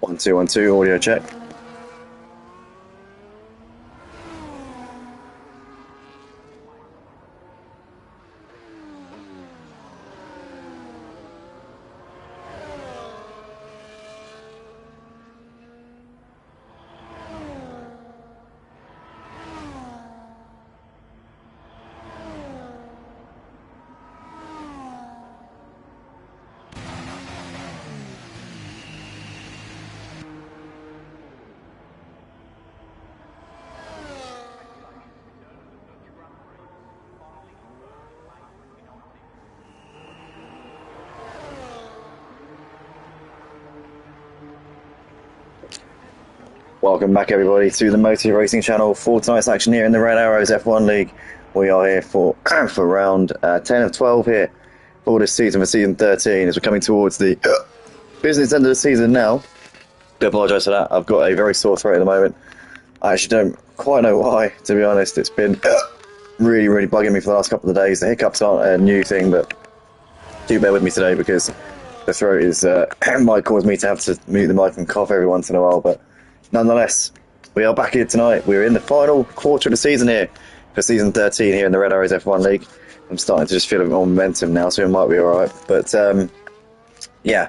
1 2 1 2 audio check. Welcome back, everybody, to the Motor Racing Channel for tonight's action here in the Red Arrows F1 League. We are here for round 10 of 12 here for this season, for season 13, as we're coming towards the business end of the season now. I do apologise for that. I've got a very sore throat at the moment. I actually don't quite know why, to be honest. It's been really, really bugging me for the last couple of days. The hiccups aren't a new thing, but do bear with me today because the throat is might cause me to have to mute the mic and cough every once in a while, but nonetheless, we are back here tonight. We're in the final quarter of the season here for season 13 here in the Red Arrows F1 League. I'm starting to just feel a bit more momentum now, so it might be alright. But yeah,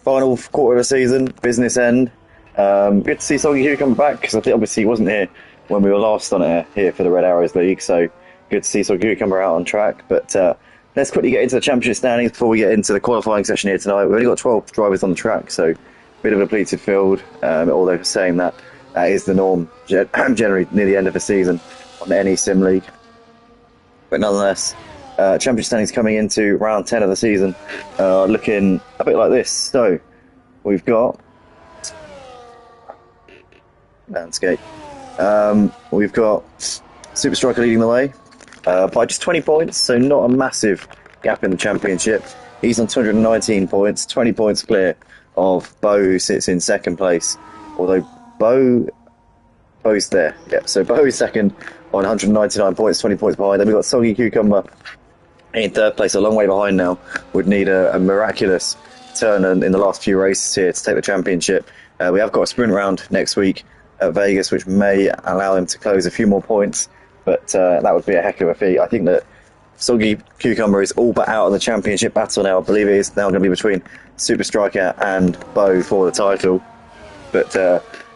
final quarter of the season, business end. Good to see Soggy Hugh come back, because I think obviously he wasn't here when we were last on air here for the Red Arrows League, so good to see Soggy Hugh come out on track. But let's quickly get into the championship standings before we get into the qualifying session here tonight. We've only got 12 drivers on the track, so bit of a depleted field, although saying that is the norm generally near the end of the season on any sim league. But nonetheless, championship standings coming into round 10 of the season looking a bit like this. So we've got landscape. We've got Super Striker leading the way by just 20 points, so not a massive gap in the championship. He's on 219 points, 20 points clear of Bo, who sits in second place, although Bo's there. Yeah, so Bo is second on 199 points, 20 points behind. Then we've got Soggy Cucumber in third place, a long way behind now. Would need a miraculous turn in the last few races here to take the championship. We have got a sprint round next week at Vegas, which may allow him to close a few more points, but that would be a heck of a feat. I think that Soggy Cucumber is all but out of the championship battle now. I believe it is now going to be between Super Striker and Bo for the title. But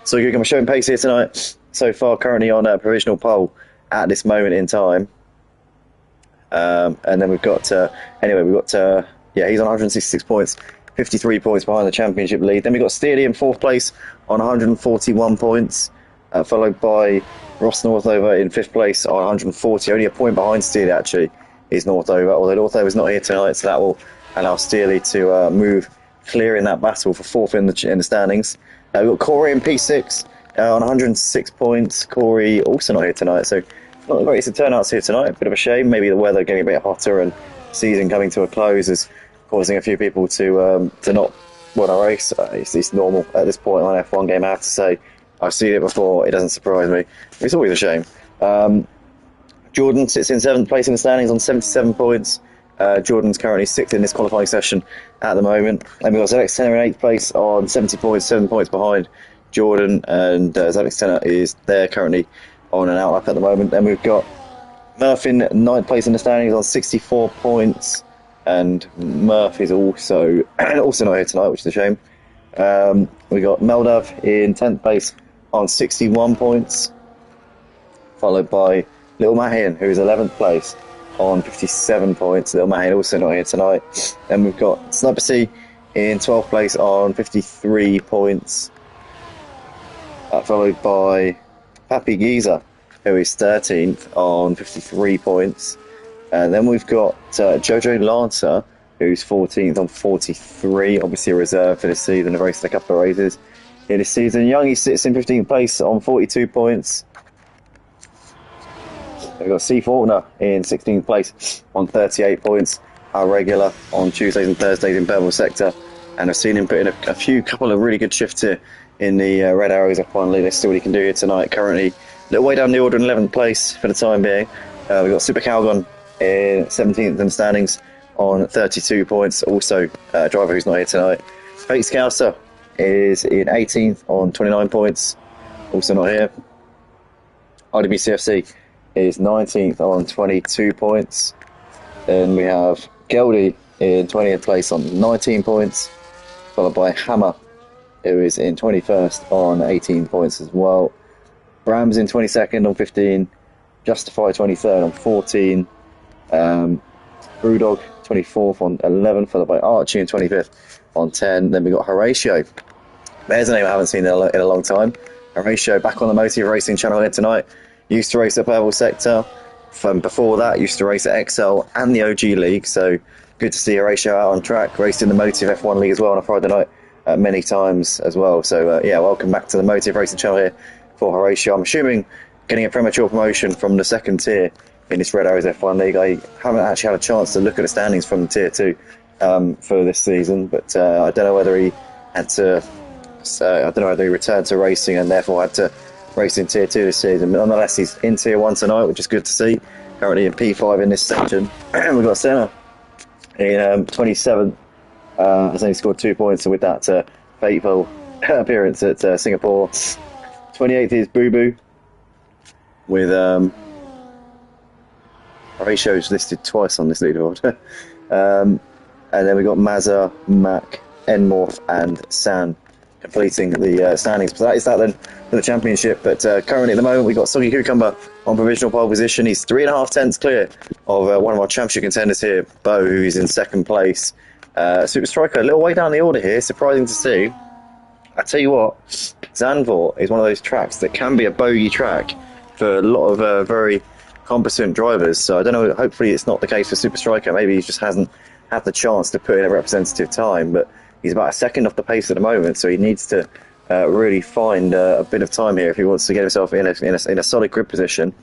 Soggy Cucumber showing pace here tonight. So far, currently on a provisional pole at this moment in time. And then we've got, yeah, he's on 166 points, 53 points behind the championship lead. Then we've got Steely in fourth place on 141 points, followed by Ross Northover in fifth place on 140, only a point behind Steely actually. Is Northover, although Northover's not here tonight, so that will allow Steely to move clear in that battle for fourth in the standings. We've got Corey in P6 on 106 points. Corey also not here tonight, so not the greatest of turnouts here tonight. A bit of a shame. Maybe the weather getting a bit hotter and season coming to a close is causing a few people to not want to race. It's normal at this point on an F1 game, I have to say. I've seen it before. It doesn't surprise me. It's always a shame. Jordan sits in 7th place in the standings on 77 points. Jordan's currently 6th in this qualifying session at the moment. And we've got Alex Tenner in 8th place on 70 points, 7 points behind Jordan. And Alex Tenner is there currently on an outlap at the moment. Then we've got Murph in 9th place in the standings on 64 points. And Murph is also not here tonight, which is a shame. We got Meldav in 10th place on 61 points. Followed by Little Mahin, who is 11th place on 57 points. Little Mahin also not here tonight. Then we've got Sniper C in 12th place on 53 points. Followed by Pappy Giza, who is 13th on 53 points. And then we've got Jojo Lancer, who's 14th on 43. Obviously a reserve for this season, a raced a couple of races in this season. Youngie sits in 15th place on 42 points. We've got C. Faulkner in 16th place on 38 points. Our regular on Tuesdays and Thursdays in Bevel Sector. And I've seen him put in a couple of really good shifts here in the Red Arrows F1 League. Let's see what he can do here tonight. Currently, a little way down the order in 11th place for the time being. We've got Super Calgon in 17th in the standings on 32 points. Also, a driver who's not here tonight. Fate Scouser is in 18th on 29 points, also not here. IWCFC is 19th on 22 points. Then we have Geldy in 20th place on 19 points, followed by Hammer, who is in 21st on 18 points as well. Bram's in 22nd on 15, Justify 23rd on 14, Brewdog 24th on 11, followed by Archie in 25th on 10. Then we got Horatio. There's a name I haven't seen in a long time. Horatio back on the Motive Racing channel here tonight. Used to race at Purple Sector. From before that, used to race at XL and the OG League. So good to see Horatio out on track. Raced in the Motive F1 League as well on a Friday night many times as well. So yeah, welcome back to the Motive Racing channel here for Horatio. I'm assuming getting a premature promotion from the second tier in this Red Arrows F1 League. I haven't actually had a chance to look at the standings from Tier 2 for this season, but I don't know whether he had to. I don't know whether he returned to racing and therefore had to race in Tier 2 this season. But nonetheless, he's in Tier 1 tonight, which is good to see. Currently in P5 in this section. We've got Senna in 27th. Has only scored 2 points, and with that fateful appearance at Singapore. 28th is Boo Boo, with Horatio's listed twice on this leaderboard. And then we've got Mazza, Mac, Enmorph, and San completing the standings. So that is that then for the championship. But currently at the moment we've got Soggy Cucumber on provisional pole position. He's 3.5 tenths clear of one of our championship contenders here, Bo, who is in second place. Super Striker, a little way down the order here, surprising to see. I tell you what, Zandvoort is one of those tracks that can be a bogey track for a lot of very competent drivers. So I don't know, hopefully it's not the case for Super Striker. Maybe he just hasn't had the chance to put in a representative time, but he's about a second off the pace at the moment, so he needs to really find a bit of time here if he wants to get himself in a solid grid position.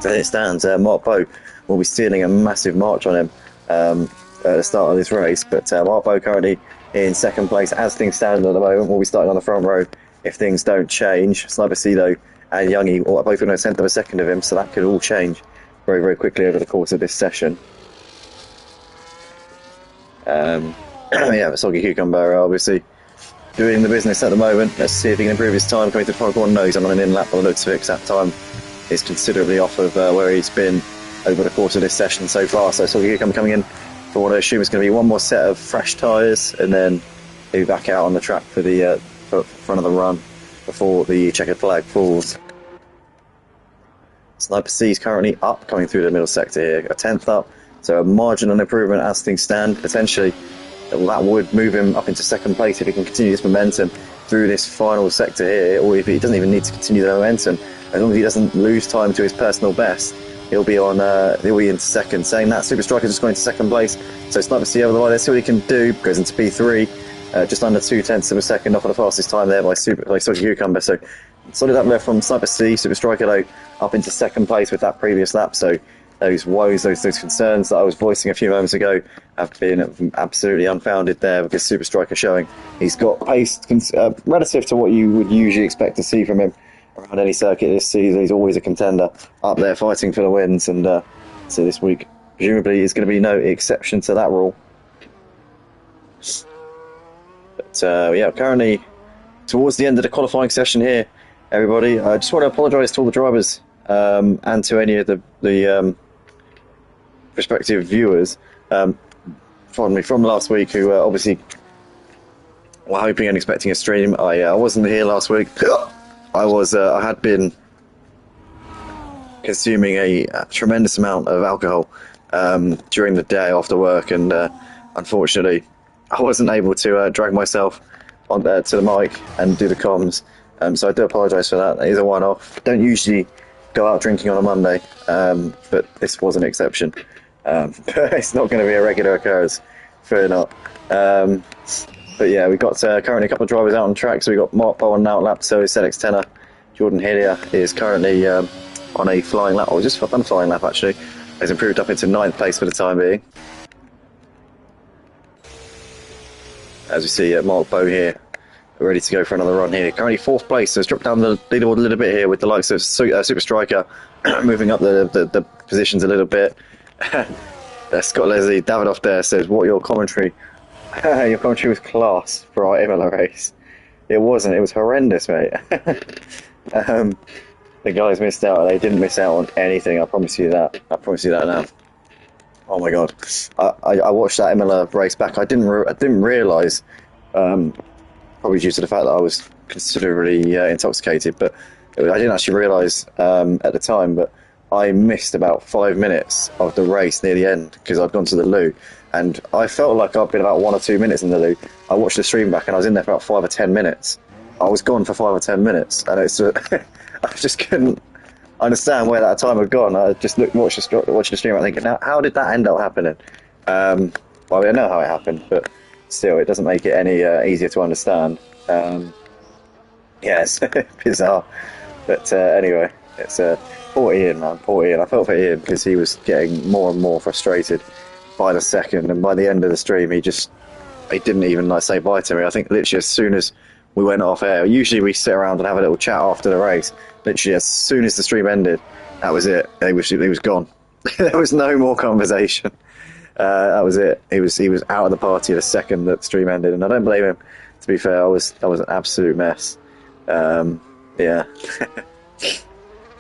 So as it stands, Mark Bowe will be stealing a massive march on him at the start of this race, but Mark Bowe currently in second place as things stand at the moment. We'll be starting on the front row if things don't change. Sniper C though and Youngie both within a tenth of a second of him, so that could all change very, very quickly over the course of this session. Yeah, but Soggy Cucumber obviously doing the business at the moment. Let's see if he can improve his time coming to the front corner. No, he's on an in lap by the looks of it, 'cause that time is considerably off of where he's been over the course of this session so far. So Soggy Cucumber coming in for what I assume is going to be one more set of fresh tyres, and then he'll be back out on the track for the front of the run before the checkered flag falls. Sniper C is currently up, coming through the middle sector here, a tenth up, so a marginal improvement as things stand. Potentially that would move him up into second place if he can continue this momentum through this final sector here, or if he doesn't even need to continue the momentum. As long as he doesn't lose time to his personal best, he'll be into second. Saying that, Super Striker just going into second place, so Sniper C over the line. Let's see what he can do. Goes into P3, just under 2 tenths of a second off of the fastest time there by Soggy Cucumber. So solid up there from Sniper C. Super Striker though up into second place with that previous lap. So those woes, those concerns that I was voicing a few moments ago have been absolutely unfounded there, because Super Striker showing he's got pace relative to what you would usually expect to see from him around any circuit this season. He's always a contender up there fighting for the wins, and so this week presumably is going to be no exception to that rule. But yeah, currently towards the end of the qualifying session here, everybody. I just want to apologise to all the drivers and to any of the prospective viewers from last week who obviously were hoping and expecting a stream. I wasn't here last week. I had been consuming a tremendous amount of alcohol during the day after work, and unfortunately I wasn't able to drag myself on to the mic and do the comms, so I do apologise for that. It is a one-off. Don't usually go out drinking on a Monday, but this was an exception. But it's not going to be a regular occurrence, fear not. But yeah, we've got currently a couple of drivers out on track. So we've got Mark Bowe on an out lap, so is Sedex Tenor. Jordan Hillier is currently on a flying lap, or just done a flying lap actually. Has improved up into 9th place for the time being. As we see Mark Bowe here, ready to go for another run here. Currently 4th place, so it's dropped down the leaderboard a little bit here with the likes of Super Striker moving up the positions a little bit. Scott Leslie Davidoff there says, what your commentary? Your commentary was class for our Imola race. It wasn't. It was horrendous, mate. um, the guys missed out. They didn't miss out on anything. I promise you that. I promise you that now. Oh my god! I watched that Imola race back. I didn't realise, probably due to the fact that I was considerably intoxicated, but I didn't actually realise at the time. But I missed about 5 minutes of the race near the end because I'd gone to the loo, and I felt like I'd been about 1 or 2 minutes in the loo. I watched the stream back, and I was in there for about 5 or 10 minutes. I was gone for 5 or 10 minutes, and it's I just couldn't understand where that time had gone. I just watched the stream, I'm thinking, how did that end up happening? Well, I know how it happened, but still, it doesn't make it any easier to understand. Yeah, it's bizarre. But anyway, it's poor Ian, man, poor Ian. I felt for Ian because he was getting more and more frustrated by the second, and by the end of the stream, he didn't even like say bye to me. I think literally as soon as we went off air, usually we sit around and have a little chat after the race. Literally as soon as the stream ended, that was it. He was gone. There was no more conversation. That was it. He was out of the party the second that the stream ended, and I don't blame him. To be fair, I was an absolute mess. Yeah.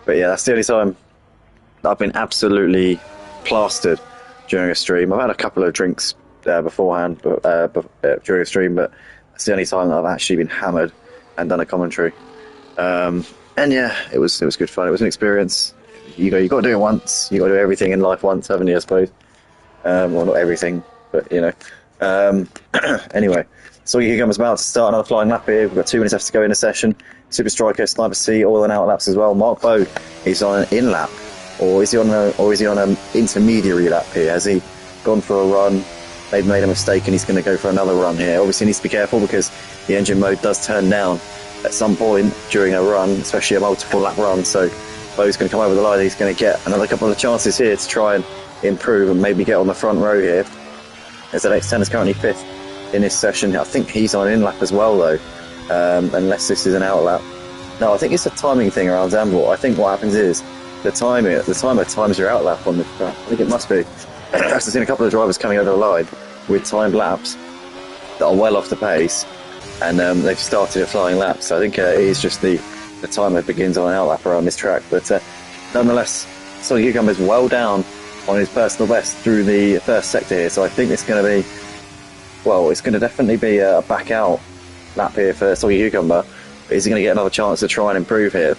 But yeah, that's the only time I've been absolutely plastered during a stream. I've had a couple of drinks beforehand, during a stream, but that's the only time that I've actually been hammered and done a commentary. And yeah, it was good fun. It was an experience. You got to do it once. You got to do everything in life once, haven't you? I suppose. Well, not everything, but you know. Anyway, so Hugo's about to start another flying lap here. We've got 2 minutes left to go in the session. Super Striker, Sniper C, all and out laps as well. Mark Bow, he's on an in lap, or is he on an intermediary lap here? Has he gone for a run? They've made a mistake, and he's going to go for another run here. Obviously, he needs to be careful because the engine mode does turn down at some point during a run, especially a multiple lap run. So Bow's going to come over the line. He's going to get another couple of chances here to try and improve and maybe get on the front row here. As the X10 is currently 5th in this session. I think he's on an in lap as well, though, unless this is an out lap. No, I think it's a timing thing around Zandvoort. I think what happens is the timer times your out lap on the track. I think it must be. I've seen a couple of drivers coming over the line with timed laps that are well off the pace, and they've started a flying lap. So I think it is just the timer begins on an out lap around this track. But nonetheless, Soggy Cucumber is well down on his personal best through the first sector here. So I think it's going to be, well, it's going to definitely be a back out lap here for Soggy Cucumber. But is he going to get another chance to try and improve here?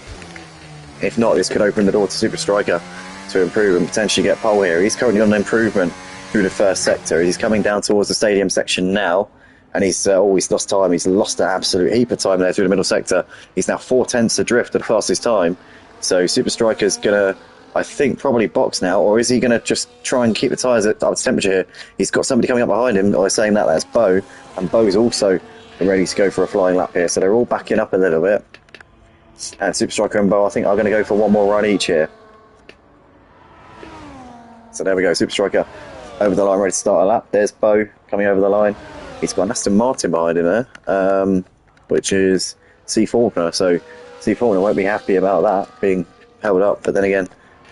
If not, this could open the door to Super Striker to improve and potentially get pole here. He's currently on an improvement through the first sector. He's coming down towards the stadium section now, and he's always lost time. He's lost an absolute heap of time there through the middle sector. He's now 4/10 adrift at the fastest time. So Super Striker's going to, I think, probably box now, or is he going to just try and keep the tyres at temperature here? He's got somebody coming up behind him, or saying that's Bow, and Bow's also ready to go for a flying lap here. So they're all backing up a little bit. And Super Striker and Bow, I think, are going to go for one more run each here. So there we go, Super Striker over the line, ready to start a lap. There's Bow coming over the line. He's got an Aston Martin behind him there, which is C. Faulkner. So C. Faulkner won't be happy about that being held up. But then again,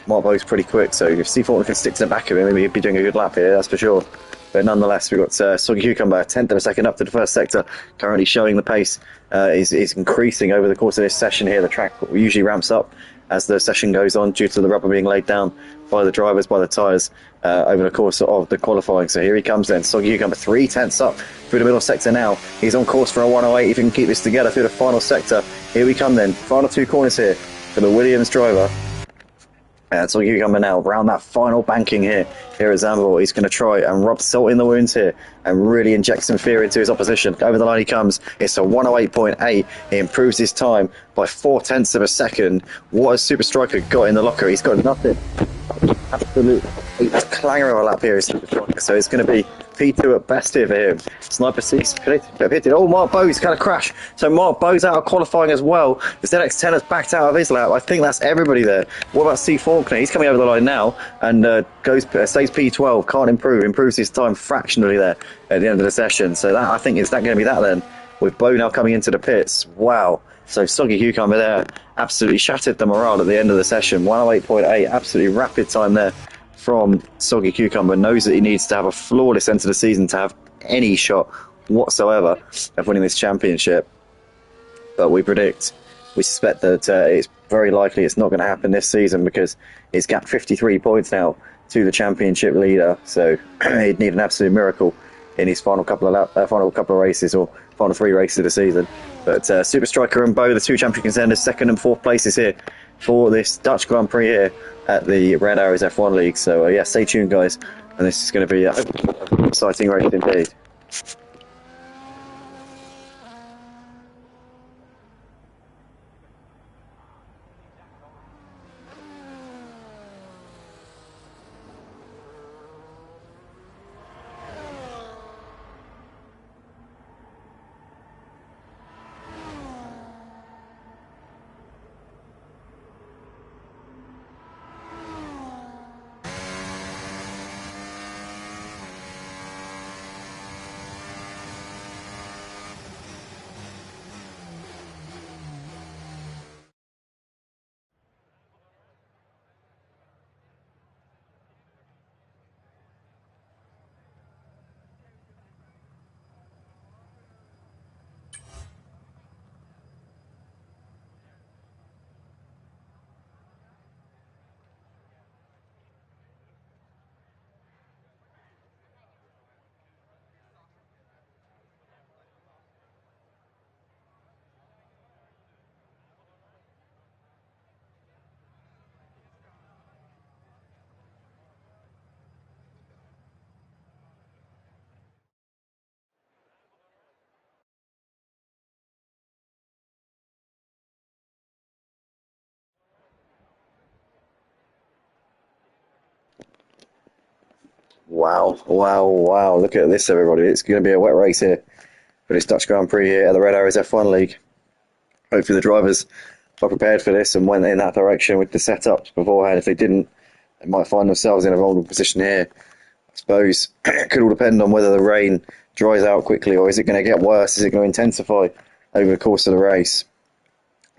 Mark Bow's pretty quick. So if C. Faulkner can stick to the back of him, maybe he'd be doing a good lap here, that's for sure. But nonetheless, we've got Soggy Cucumber, 10th of a second up to the first sector, currently showing the pace is increasing over the course of this session here. The track usually ramps up as the session goes on due to the rubber being laid down by the drivers, by the tyres over the course of the qualifying. So here he comes then, Soggy Cucumber 3/10 up through the middle sector now. He's on course for a 108 if he can keep this together through the final sector. Here we come then, final 2 corners here for the Williams driver. And Soggy Cucumber now around that final banking here at Zandvoort. He's going to try and rub salt in the wounds here and really inject some fear into his opposition. Over the line he comes. It's a 108.8. He improves his time by 4/10 of a second. What has Super Striker got in the locker? He's got nothing. Absolutely. It's a clanger of a lap here, Super Striker. So it's going to be P2 at best here for him. Sniper C's pitted. Oh, Mark Bow's kind of crashed. So Mark Bow's out of qualifying as well. The ZX10 has backed out of his lap. I think that's everybody there. What about C. Faulkner? He's coming over the line now and stays P12. Can't improve. Improves his time fractionally there at the end of the session. So that, I think, is that going to be that then? With Bow now coming into the pits. Wow. So Soggy Cucumber there absolutely shattered the morale at the end of the session. 108.8. Absolutely rapid time there from Soggy Cucumber. Knows that he needs to have a flawless end to the season to have any shot whatsoever of winning this championship. but we suspect that it's very likely it's not going to happen this season because it's gapped 53 points now to the championship leader. So he'd need an absolute miracle in his final couple of races, or final 3 races of the season. But Super Striker and Bo, the 2 champion contenders, 2nd and 4th places here for this Dutch Grand Prix here at the Red Arrows F1 League. So yeah, stay tuned, guys, and this is going to be an exciting race indeed. Wow, wow, wow. Look at this, everybody. It's going to be a wet race here for this Dutch Grand Prix here at the Red Arrows F1 League. Hopefully the drivers are prepared for this and went in that direction with the setups beforehand. If they didn't, they might find themselves in a vulnerable position here. I suppose it could all depend on whether the rain dries out quickly, or is it going to get worse? Is it going to intensify over the course of the race?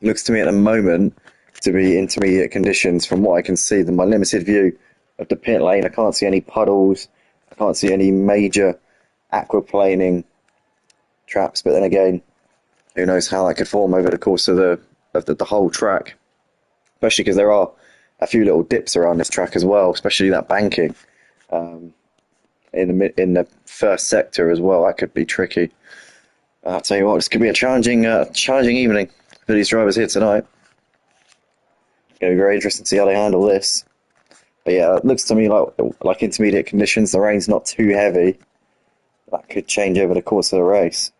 It looks to me at the moment to be intermediate conditions from what I can see. My limited view of the pit lane, I can't see any puddles. I can't see any major aquaplaning traps. But then again, who knows how that could form over the course of the whole track? Especially because there are a few little dips around this track as well, especially that banking in the first sector as well. That could be tricky. I'll tell you what, this could be a challenging evening for these drivers here tonight. It's going to be very interesting to see how they handle this. But yeah, it looks to me like intermediate conditions. The rain's not too heavy. That could change over the course of the race.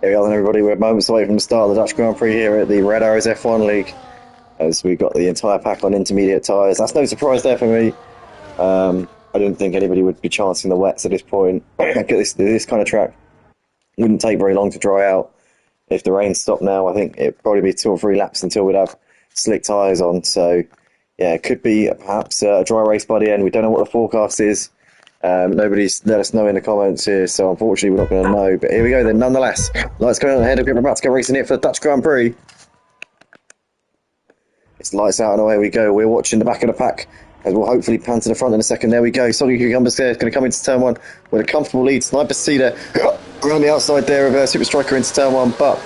Here we are then, everybody. We're moments away from the start of the Dutch Grand Prix here at the Red Arrows F1 League, as we got the entire pack on intermediate tyres. That's no surprise there for me. I didn't think anybody would be chancing the wets at this point. this kind of track wouldn't take very long to dry out. If the rain stopped now, I think it'd probably be 2 or 3 laps until we'd have slick tyres on. So, yeah, it could be perhaps a dry race by the end. We don't know what the forecast is. Nobody's let us know in the comments here, so unfortunately we're not going to know. But here we go then, nonetheless. Lights going on ahead. We're about to go racing here for the Dutch Grand Prix. It's lights out and away we go. We're watching the back of the pack as we'll hopefully pan to the front in a second. There we go. Soggy Cucumber's there. It's going to come into turn 1 with a comfortable lead. Sniper C there around the outside there of Super Striker into turn 1, but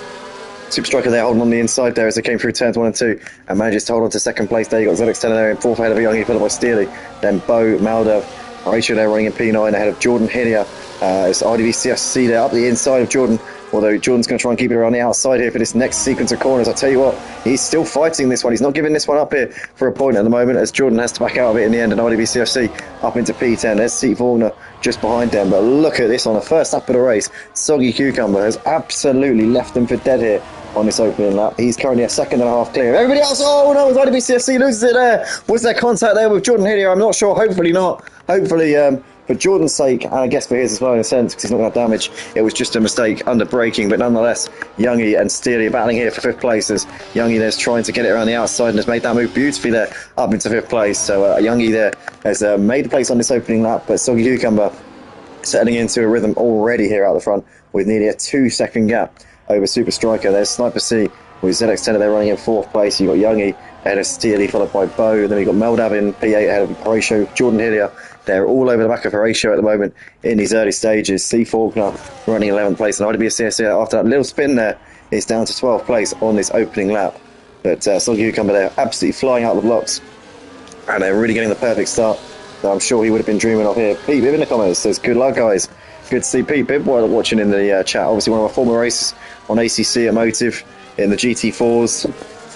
Super Striker there holding on the inside there as they came through turns 1 and 2 and manages to hold on to second place there. You got ZX10 there in 4th ahead of Youngie, followed by Steely. Then Bo, Maldev, Horatio there running in P9 ahead of Jordan Hillier. It's RDVCFC there up the inside of Jordan, although Jordan's going to try and keep it around the outside here for this next sequence of corners. I tell you what, he's still fighting this one. He's not giving this one up here for a point at the moment, as Jordan has to back out of it in the end, and RDVCFC up into P10. There's Steve Faulkner just behind them, but look at this on the first lap of the race. Soggy Cucumber has absolutely left them for dead here on this opening lap. He's currently a second and a half clear. Everybody else, oh no, RDVCFC loses it there. Was there contact there with Jordan Hillier? I'm not sure. Hopefully not. Hopefully, for Jordan's sake, and I guess for his as well in a sense, because he's not going to have damage, it was just a mistake under braking. But nonetheless, Youngie and Steely are battling here for 5th place, as Youngie there's trying to get it around the outside and has made that move beautifully there up into 5th place. So Youngie there has made the place on this opening lap, but Soggy Cucumber settling into a rhythm already here out the front with nearly a 2-second gap over Super Striker. There's Sniper C with ZX10 there running in 4th place. You've got Youngie ahead of Steely, followed by Bo. Then we've got Meldav in P8 ahead of Horatio. Jordan Hillier, they're all over the back of Horatio at the moment in these early stages. C. Faulkner running 11th place, and IWCS after that little spin there is down to 12th place on this opening lap. But Soggy Cucumber there absolutely flying out the blocks, and they're really getting the perfect start that I'm sure he would have been dreaming of here. Pete Bibb in the comments says, good luck guys. Good to see Pete Bibb watching in the chat. Obviously one of my former races on ACC at Motive in the GT4s,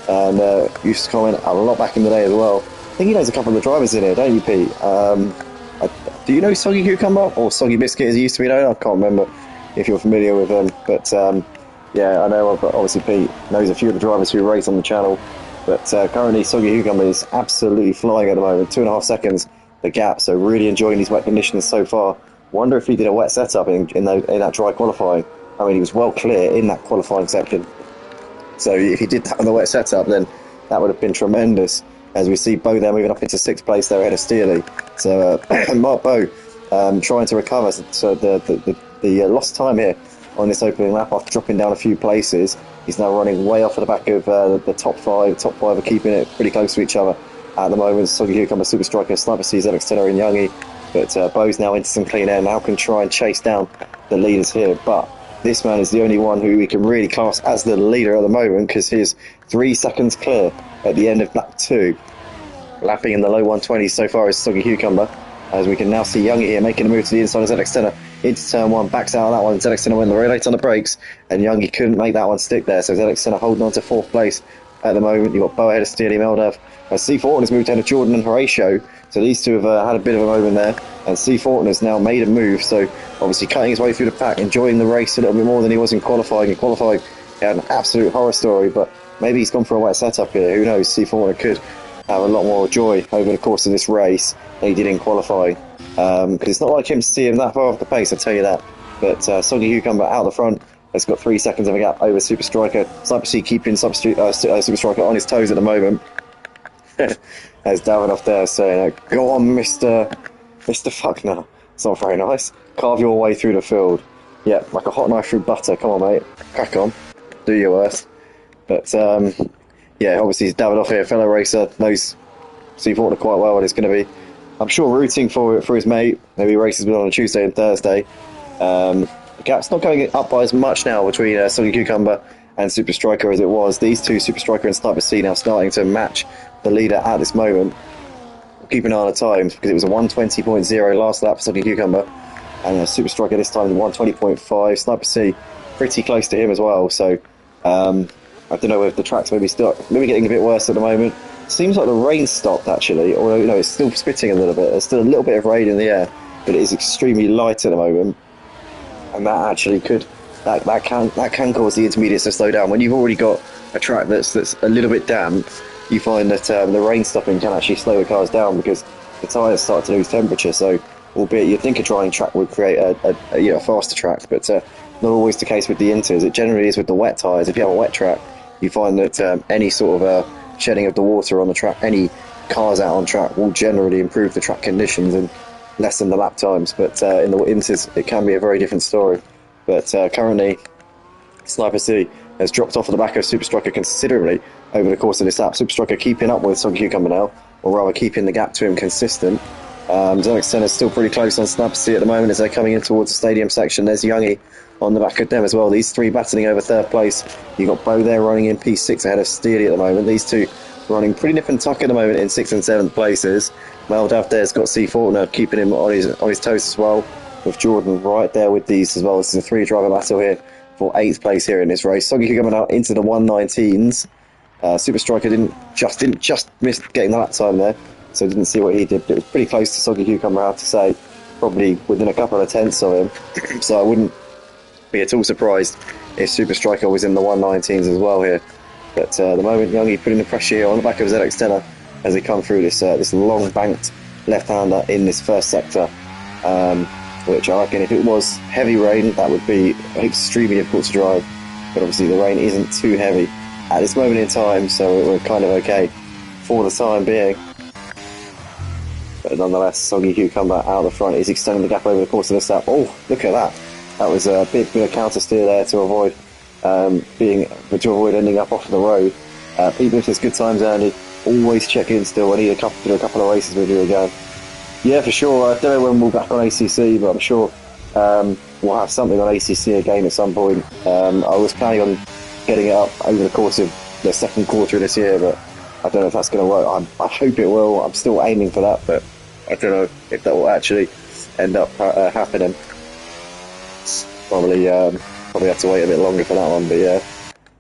and used to comment a lot back in the day as well. I think he knows a couple of the drivers in here, don't you, Pete? Do you know Soggy Cucumber, or Soggy Biscuit as he used to be known? I can't remember if you're familiar with them, but yeah, I know obviously Pete knows a few of the drivers who race on the channel, but currently Soggy Cucumber is absolutely flying at the moment, 2.5 seconds the gap, so really enjoying these wet conditions so far. Wonder if he did a wet setup in that dry qualifying. I mean, he was well clear in that qualifying section, so if he did that on the wet setup, then that would have been tremendous. As we see Bo there moving up into 6th place there ahead of Steely. So Mark Bo trying to recover so the lost time here on this opening lap after dropping down a few places. He's now running way off at the back of the top 5. Top 5 are keeping it pretty close to each other at the moment. Soggy Cucumber, Super Striker, Sniper C, ZX10 and Youngie. But Bo's now into some clean air, now can try and chase down the leaders here. But this man is the only one who we can really class as the leader at the moment, because he's 3 seconds clear at the end of lap 2. Lapping in the low 120s so far is Soggy Cucumber, as we can now see Youngie here making a move to the inside of ZX10 into turn 1, backs out of that one. ZX10 went very late on the brakes, and Youngie couldn't make that one stick there, so ZX10 holding on to 4th place at the moment. You've got Bo ahead of Steely, Meldav. C. Faulkner's moved ahead of Jordan and Horatio, so these two have had a bit of a moment there, and C. Faulkner's now made a move, so obviously cutting his way through the pack, enjoying the race a little bit more than he was in qualifying. In qualifying, he had an absolute horror story, but maybe he's gone for a wet setup here. Who knows? C. Faulkner could have a lot more joy over the course of this race than he did in qualifying, because it's not like him to see him that far off the pace, I'll tell you that. But Soggy Cucumber out the front has got 3 seconds of a gap over Super Striker. Sniper C keeping Super Striker on his toes at the moment. As Davidoff there saying, go on, Mr. Fuckner. It's not very nice. Carve your way through the field. Yeah, like a hot knife through butter. Come on, mate. Crack on. Do your worst. But, yeah, obviously Davidoff here, fellow racer, knows C. Faulkner quite well what it's going to be. I'm sure rooting for his mate. Maybe races with on a Tuesday and Thursday. The gap's not going up by as much now between Soggy Cucumber and Super Striker as it was. These two, Super Striker and Sniper C, now starting to match the leader at this moment. We'll keep an eye on the times, because it was a 120.0 last lap for Soggy Cucumber, and Super Striker this time 120.5. Sniper C pretty close to him as well, so I don't know if the track's maybe getting a bit worse at the moment. Seems like the rain stopped actually, although you know it's still spitting a little bit. There's still a little bit of rain in the air, but it is extremely light at the moment, and that actually could that can cause the intermediates to slow down. When you've already got a track that's a little bit damp, you find that the rain stopping can actually slow the cars down because the tyres start to lose temperature. So, albeit you'd think a drying track would create a faster track, but not always the case with the inters. It generally is with the wet tyres. If you have a wet track, you find that any sort of shedding of the water on the track, any cars out on track, will generally improve the track conditions and lessen the lap times. But in the inters, it can be a very different story. But currently, Sniper City has dropped off at the back of Super Striker considerably over the course of this lap. Super Striker keeping up with Soggy Cucumber now, or rather keeping the gap to him consistent. S13 is still pretty close on Sniper City at the moment as they're coming in towards the stadium section. There's Youngie on the back of them as well. These three battling over third place. You've got Bo there running in P6 ahead of Steely at the moment. These two running pretty nip and tuck at the moment in 6th and 7th places. Meldav there's got C. Faulkner keeping him on his toes as well, with Jordan right there with these as well. This is a three-driver battle here for 8th place here in this race. Soggy coming out into the 119s. Super Striker didn't just miss getting the lap time there, so didn't see what he did, but it was pretty close to Soggy Cucumber, I have to say, probably within a couple of tenths of him. So I wouldn't be at all surprised if Super Striker was in the 119s as well here. But at the moment, Youngie putting the pressure here on the back of ZX10 as they come through this long banked left-hander in this first sector, which I reckon if it was heavy rain, that would be extremely difficult to drive. But obviously the rain isn't too heavy at this moment in time, so we're kind of okay for the time being. But nonetheless, Soggy Cucumber out the front is extending the gap over the course of this lap. Oh, look at that! That was a bit of counter steer there to avoid ending up off the road. Pete Biff says good times, Andy. Always check in still. I need to do a couple of races with you again. Yeah, for sure. I don't know when we'll be back on ACC, but I'm sure we'll have something on ACC again at some point. I was planning on getting it up over the course of the second quarter of this year, but I don't know if that's going to work. I hope it will. I'm still aiming for that, but I don't know if that will actually end up happening. Probably have to wait a bit longer for that one, but yeah.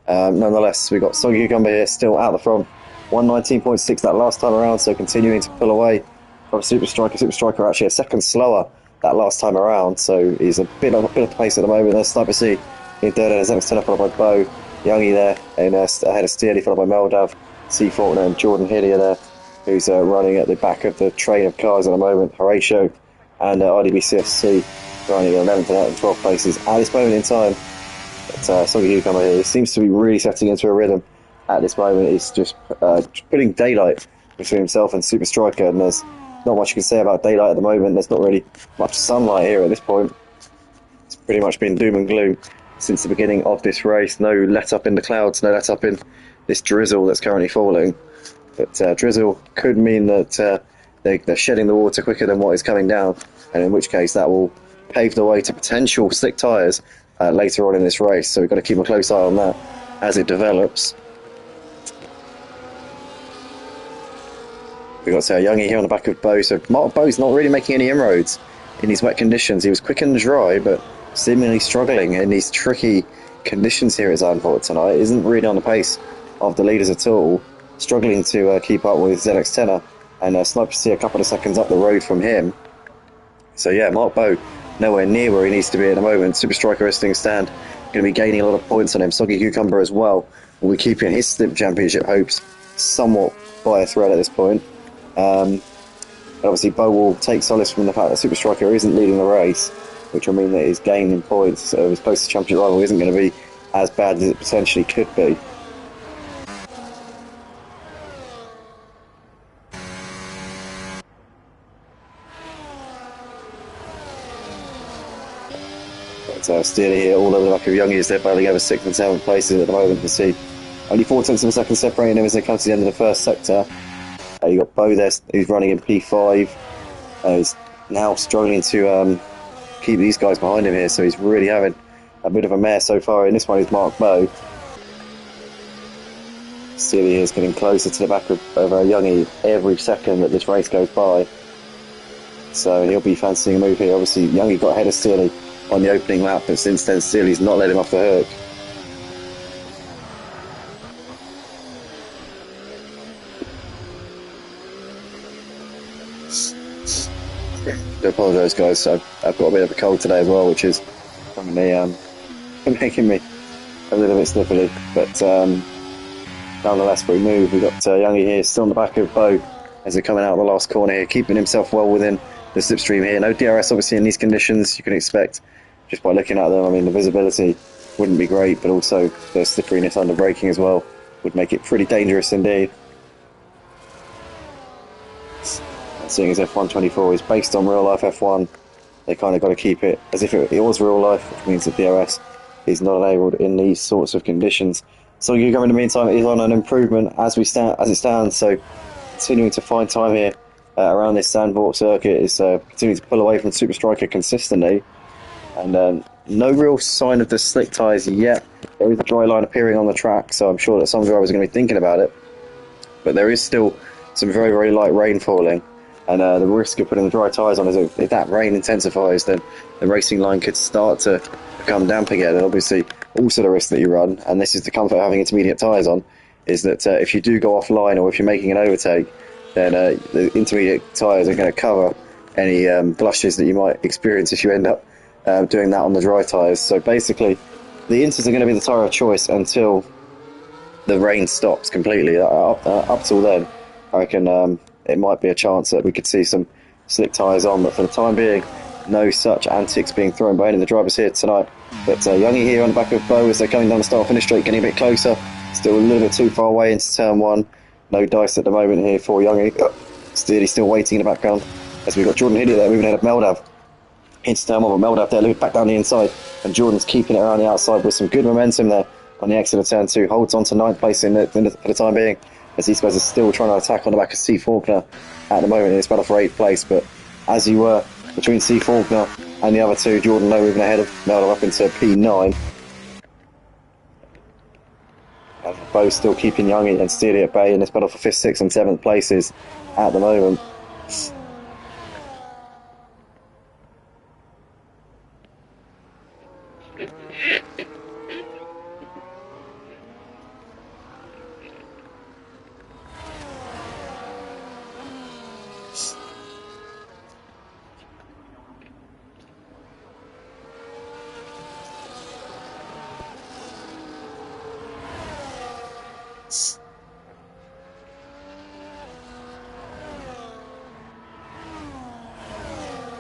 Nonetheless, we've got Soggy Cucumber here still out the front. 119.6 that last time around, so continuing to pull away from Super Striker. Super Striker actually a second slower that last time around, so he's a bit of pace at the moment. There's Sniper C in third, and there's X10 followed by Bo. Youngie there in ahead of Steely, followed by Meldav, C. Faulkner and Jordan Hillier there, who's running at the back of the train of cars at the moment. Horatio and RDBCFC running in 11th and 12th places at this moment in time. But Soggy Cucumber here seems to be really setting into a rhythm at this moment. He's just putting daylight between himself and Super Striker, and there's not much you can say about daylight at the moment. There's not really much sunlight here at this point. It's pretty much been doom and gloom since the beginning of this race. No let up in the clouds, no let up in this drizzle that's currently falling. But drizzle could mean that they're shedding the water quicker than what is coming down, and in which case that will pave the way to potential slick tyres later on in this race. So we've got to keep a close eye on that as it develops. We've got Youngie here on the back of Bo. So Mark Bo's not really making any inroads in these wet conditions. He was quick and dry, but seemingly struggling in these tricky conditions here at Zandvoort tonight. Isn't really on the pace of the leaders at all. Struggling to keep up with ZX10 and Sniper C a couple of seconds up the road from him. So yeah, Mark Bo nowhere near where he needs to be at the moment. Super Striker is sitting stand, going to be gaining a lot of points on him. Soggy Cucumber as well will be keeping his Slip Championship hopes somewhat by a thread at this point. And obviously Bo will take solace from the fact that Super Striker isn't leading the race, which will mean that his gain in points of his closest championship rival isn't going to be as bad as it potentially could be. But Steely here all over the back of Youngie as they're battling over 6th and 7th places at the moment. You see only 4 tenths of a second separating them as they come to the end of the first sector. You've got Bo there who's running in P5. He's now struggling to keep these guys behind him here, so he's really having a bit of a mare so far. In this one is Mark Bo. Steely is getting closer to the back of Youngie every second that this race goes by. So he'll be fancying a move here. Obviously, Youngie got ahead of Steely on the opening lap, but since then Steely's not let him off the hook. I do apologise, guys. I've got a bit of a cold today as well, which is from me making me a little bit sniffly. But nonetheless, pretty move. We've got Youngie here still on the back of Bo as they're coming out of the last corner here, keeping himself well within the slipstream here. No DRS obviously in these conditions, you can expect just by looking at them. I mean, the visibility wouldn't be great, but also the slipperiness under braking as well would make it pretty dangerous indeed. Seeing as F124 is based on real life F1, they kind of got to keep it as if it was real life, which means that DRS is not enabled in these sorts of conditions. So Hugo in the meantime is on an improvement as it stands, so continuing to find time here around this Zandvoort circuit, is continuing to pull away from Super Striker consistently, and no real sign of the slick tyres yet. There is a dry line appearing on the track, so I'm sure that some drivers are going to be thinking about it, but there is still some very, very light rain falling, and the risk of putting the dry tyres on is if that rain intensifies, then the racing line could start to become damp again. And obviously also the risk that you run, and this is the comfort of having intermediate tyres on, is that if you do go offline or if you're making an overtake, then the intermediate tyres are going to cover any blushes that you might experience if you end up doing that on the dry tyres. So basically the Inters are going to be the tyre of choice until the rain stops completely. Up till then, I reckon it might be a chance that we could see some slick tyres on, but for the time being, no such antics being thrown by any of the drivers here tonight. But Youngie here on the back of Bo as they're coming down the start-finish straight, getting a bit closer. Still a little bit too far away into turn one. No dice at the moment here for Youngie. He's still waiting in the background as we've got Jordan Hidiot there moving ahead of Meldav into turn one, but Meldav there moving back down the inside, and Jordan's keeping it around the outside with some good momentum there on the exit of turn two. Holds on to 9th place for the time being, as these guys are still trying to attack on the back of C. Faulkner at the moment in this battle for 8th place. But as you were between C. Faulkner and the other two, Jordan Lowe moving ahead of Meldav up into P9. And both still keeping Youngie and Steely at bay in this battle for 5th, 6th and 7th places at the moment.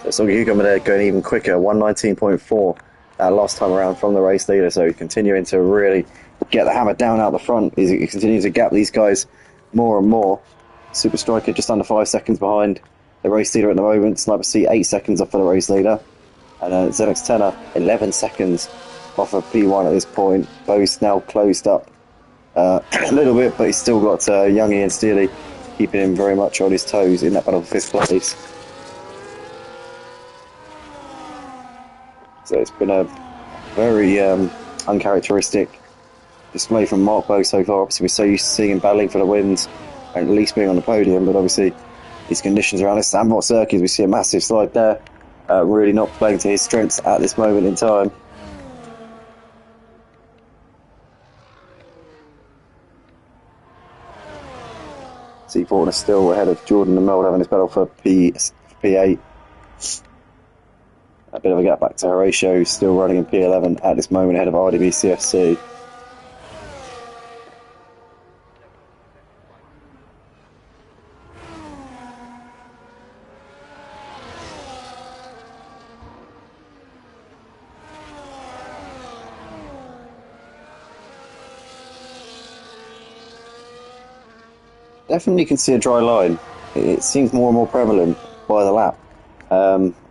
So Hugo there going even quicker, 119.4 last time around from the race leader, so continuing to really get the hammer down out the front. He's continuing to gap these guys more and more. Super Striker just under 5 seconds behind the race leader at the moment. Sniper C 8 seconds off of the race leader, and ZX Tenor 11 seconds off of P1 at this point. Bo's now closed up a little bit, but he's still got Youngie and Steely keeping him very much on his toes in that battle for 5th place. So it's been a very uncharacteristic display from Mark Bo so far. Obviously we're so used to seeing him battling for the wins and at least being on the podium, but obviously these conditions around this Zandvoort circuit, we see a massive slide there, really not playing to his strengths at this moment in time. C. Faulkner still ahead of Jordan and Meld having this battle for P8. A bit of a gap back to Horatio, still running in P11 at this moment ahead of RDB CFC. Definitely can see a dry line. It seems more and more prevalent by the lap.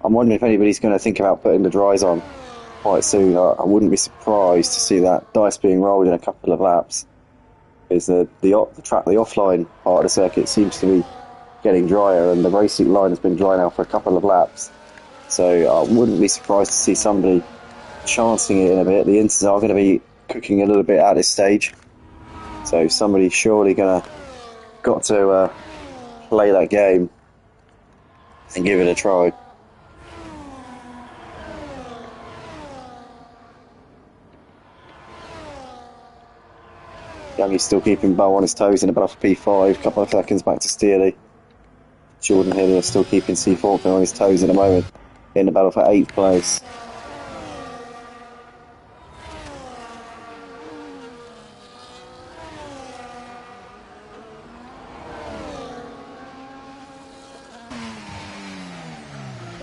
I'm wondering if anybody's going to think about putting the dries on quite soon. I wouldn't be surprised to see that dice being rolled in a couple of laps. Is the offline part of the circuit seems to be getting drier, and the racing line has been dry now for a couple of laps. So I wouldn't be surprised to see somebody chancing it in a bit. The Inters are going to be cooking a little bit at this stage, so somebody's surely got to play that game and give it a try. Youngie's still keeping Bo on his toes in the battle for P5, a couple of seconds back to Steely. Jordan Hillier still keeping C. Faulkner on his toes at the moment in the battle for 8th place.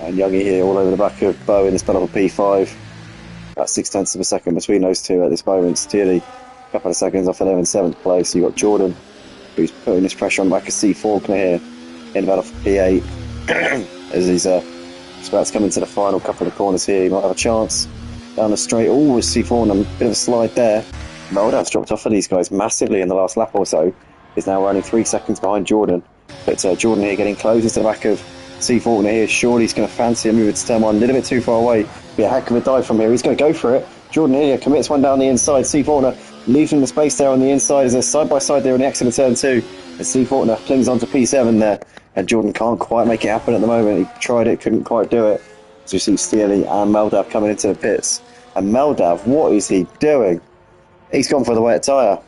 And Youngie here all over the back of Bowen, this battle for P5. About 6/10 of a second between those two at this moment. Steely, a couple of seconds off 11th, 7th place. You've got Jordan, who's putting this pressure on the back of C Faulkner here in the battle for P8. As he's just about to come into the final couple of corners here. He might have a chance down the straight. Oh, C Faulkner, a bit of a slide there. Meldav's dropped off for these guys massively in the last lap or so. Is now running 3 seconds behind Jordan. But Jordan here getting closer to the back of C Faulkner here. Surely he's going to fancy a move to turn one. A little bit too far away. Be a heck of a dive from here. He's going to go for it. Jordan here commits one down the inside. C Faulkner leaving the space there on the inside as they're side by side there on the exit of turn 2. And C Faulkner clings onto P7 there. And Jordan can't quite make it happen at the moment. He tried it, couldn't quite do it. So you see Steely and Meldav coming into the pits. And Meldav, what is he doing? He's gone for the wet tyre.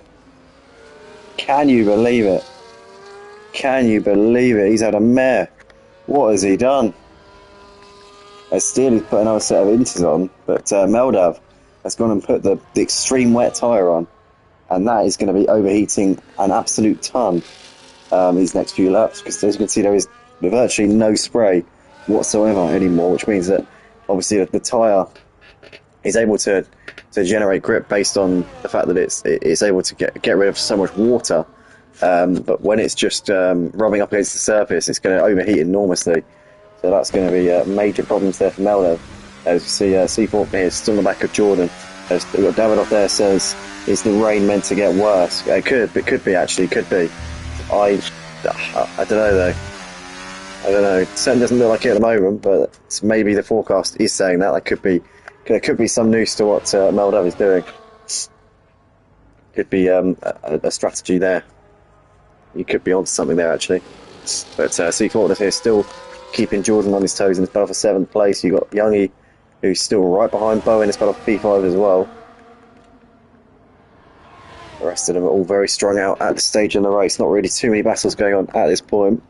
Can you believe it? Can you believe it? He's had a mare. What has he done? Steely's put another set of inters on, but Meldav has gone and put the extreme wet tyre on. And that is going to be overheating an absolute ton these next few laps, because as you can see there is virtually no spray whatsoever anymore, which means that obviously the tyre is able to generate grip based on the fact that it's able to get rid of so much water, but when it's just rubbing up against the surface, it's going to overheat enormously. So that's going to be major problems there for Meldav. As you see, C Faulkner here still on the back of Jordan. As we've got Davidoff there says, is the rain meant to get worse? It could be actually, could be. I don't know though. I don't know. It certainly doesn't look like it at the moment, but maybe the forecast is saying that. There could be some news to what Meldav is doing. Could be a strategy there. You could be onto something there actually. But C Faulkner here still keeping Jordan on his toes in this battle for 7th place. You've got Youngie, who's still right behind Bowen in this battle for P5 as well. The rest of them are all very strung out at this stage in the race. Not really too many battles going on at this point.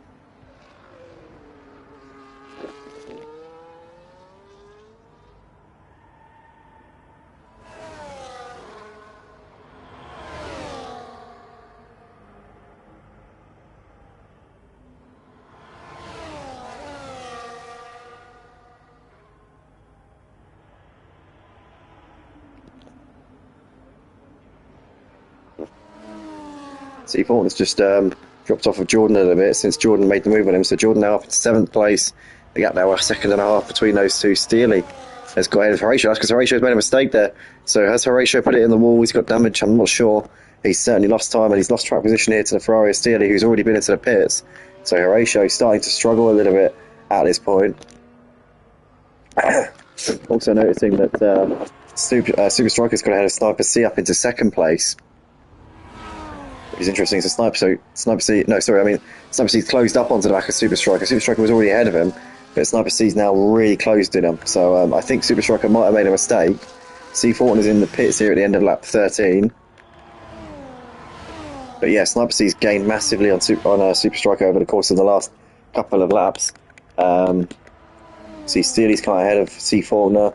C Faulkner's just dropped off of Jordan a little bit since Jordan made the move on him. So Jordan now up in 7th place. The gap now a second and a half between those two. Steely has got ahead of Horatio. That's because Horatio's made a mistake there. So has Horatio put it in the wall? He's got damage. I'm not sure. He's certainly lost time and he's lost track position here to the Ferrari of Steely, who's already been into the pits. So Horatio is starting to struggle a little bit at this point. Also noticing that Super Striker's got ahead of Sniper C up into 2nd place. Which is interesting. So Sniper C's closed up onto the back of Super Striker. Super Striker was already ahead of him, but Sniper C's now really closed in him. So I think Super Striker might have made a mistake. C Faulkner's in the pits here at the end of lap 13. But yeah, Sniper C's gained massively on Super Striker over the course of the last couple of laps. See Steely's come ahead of C Faulkner.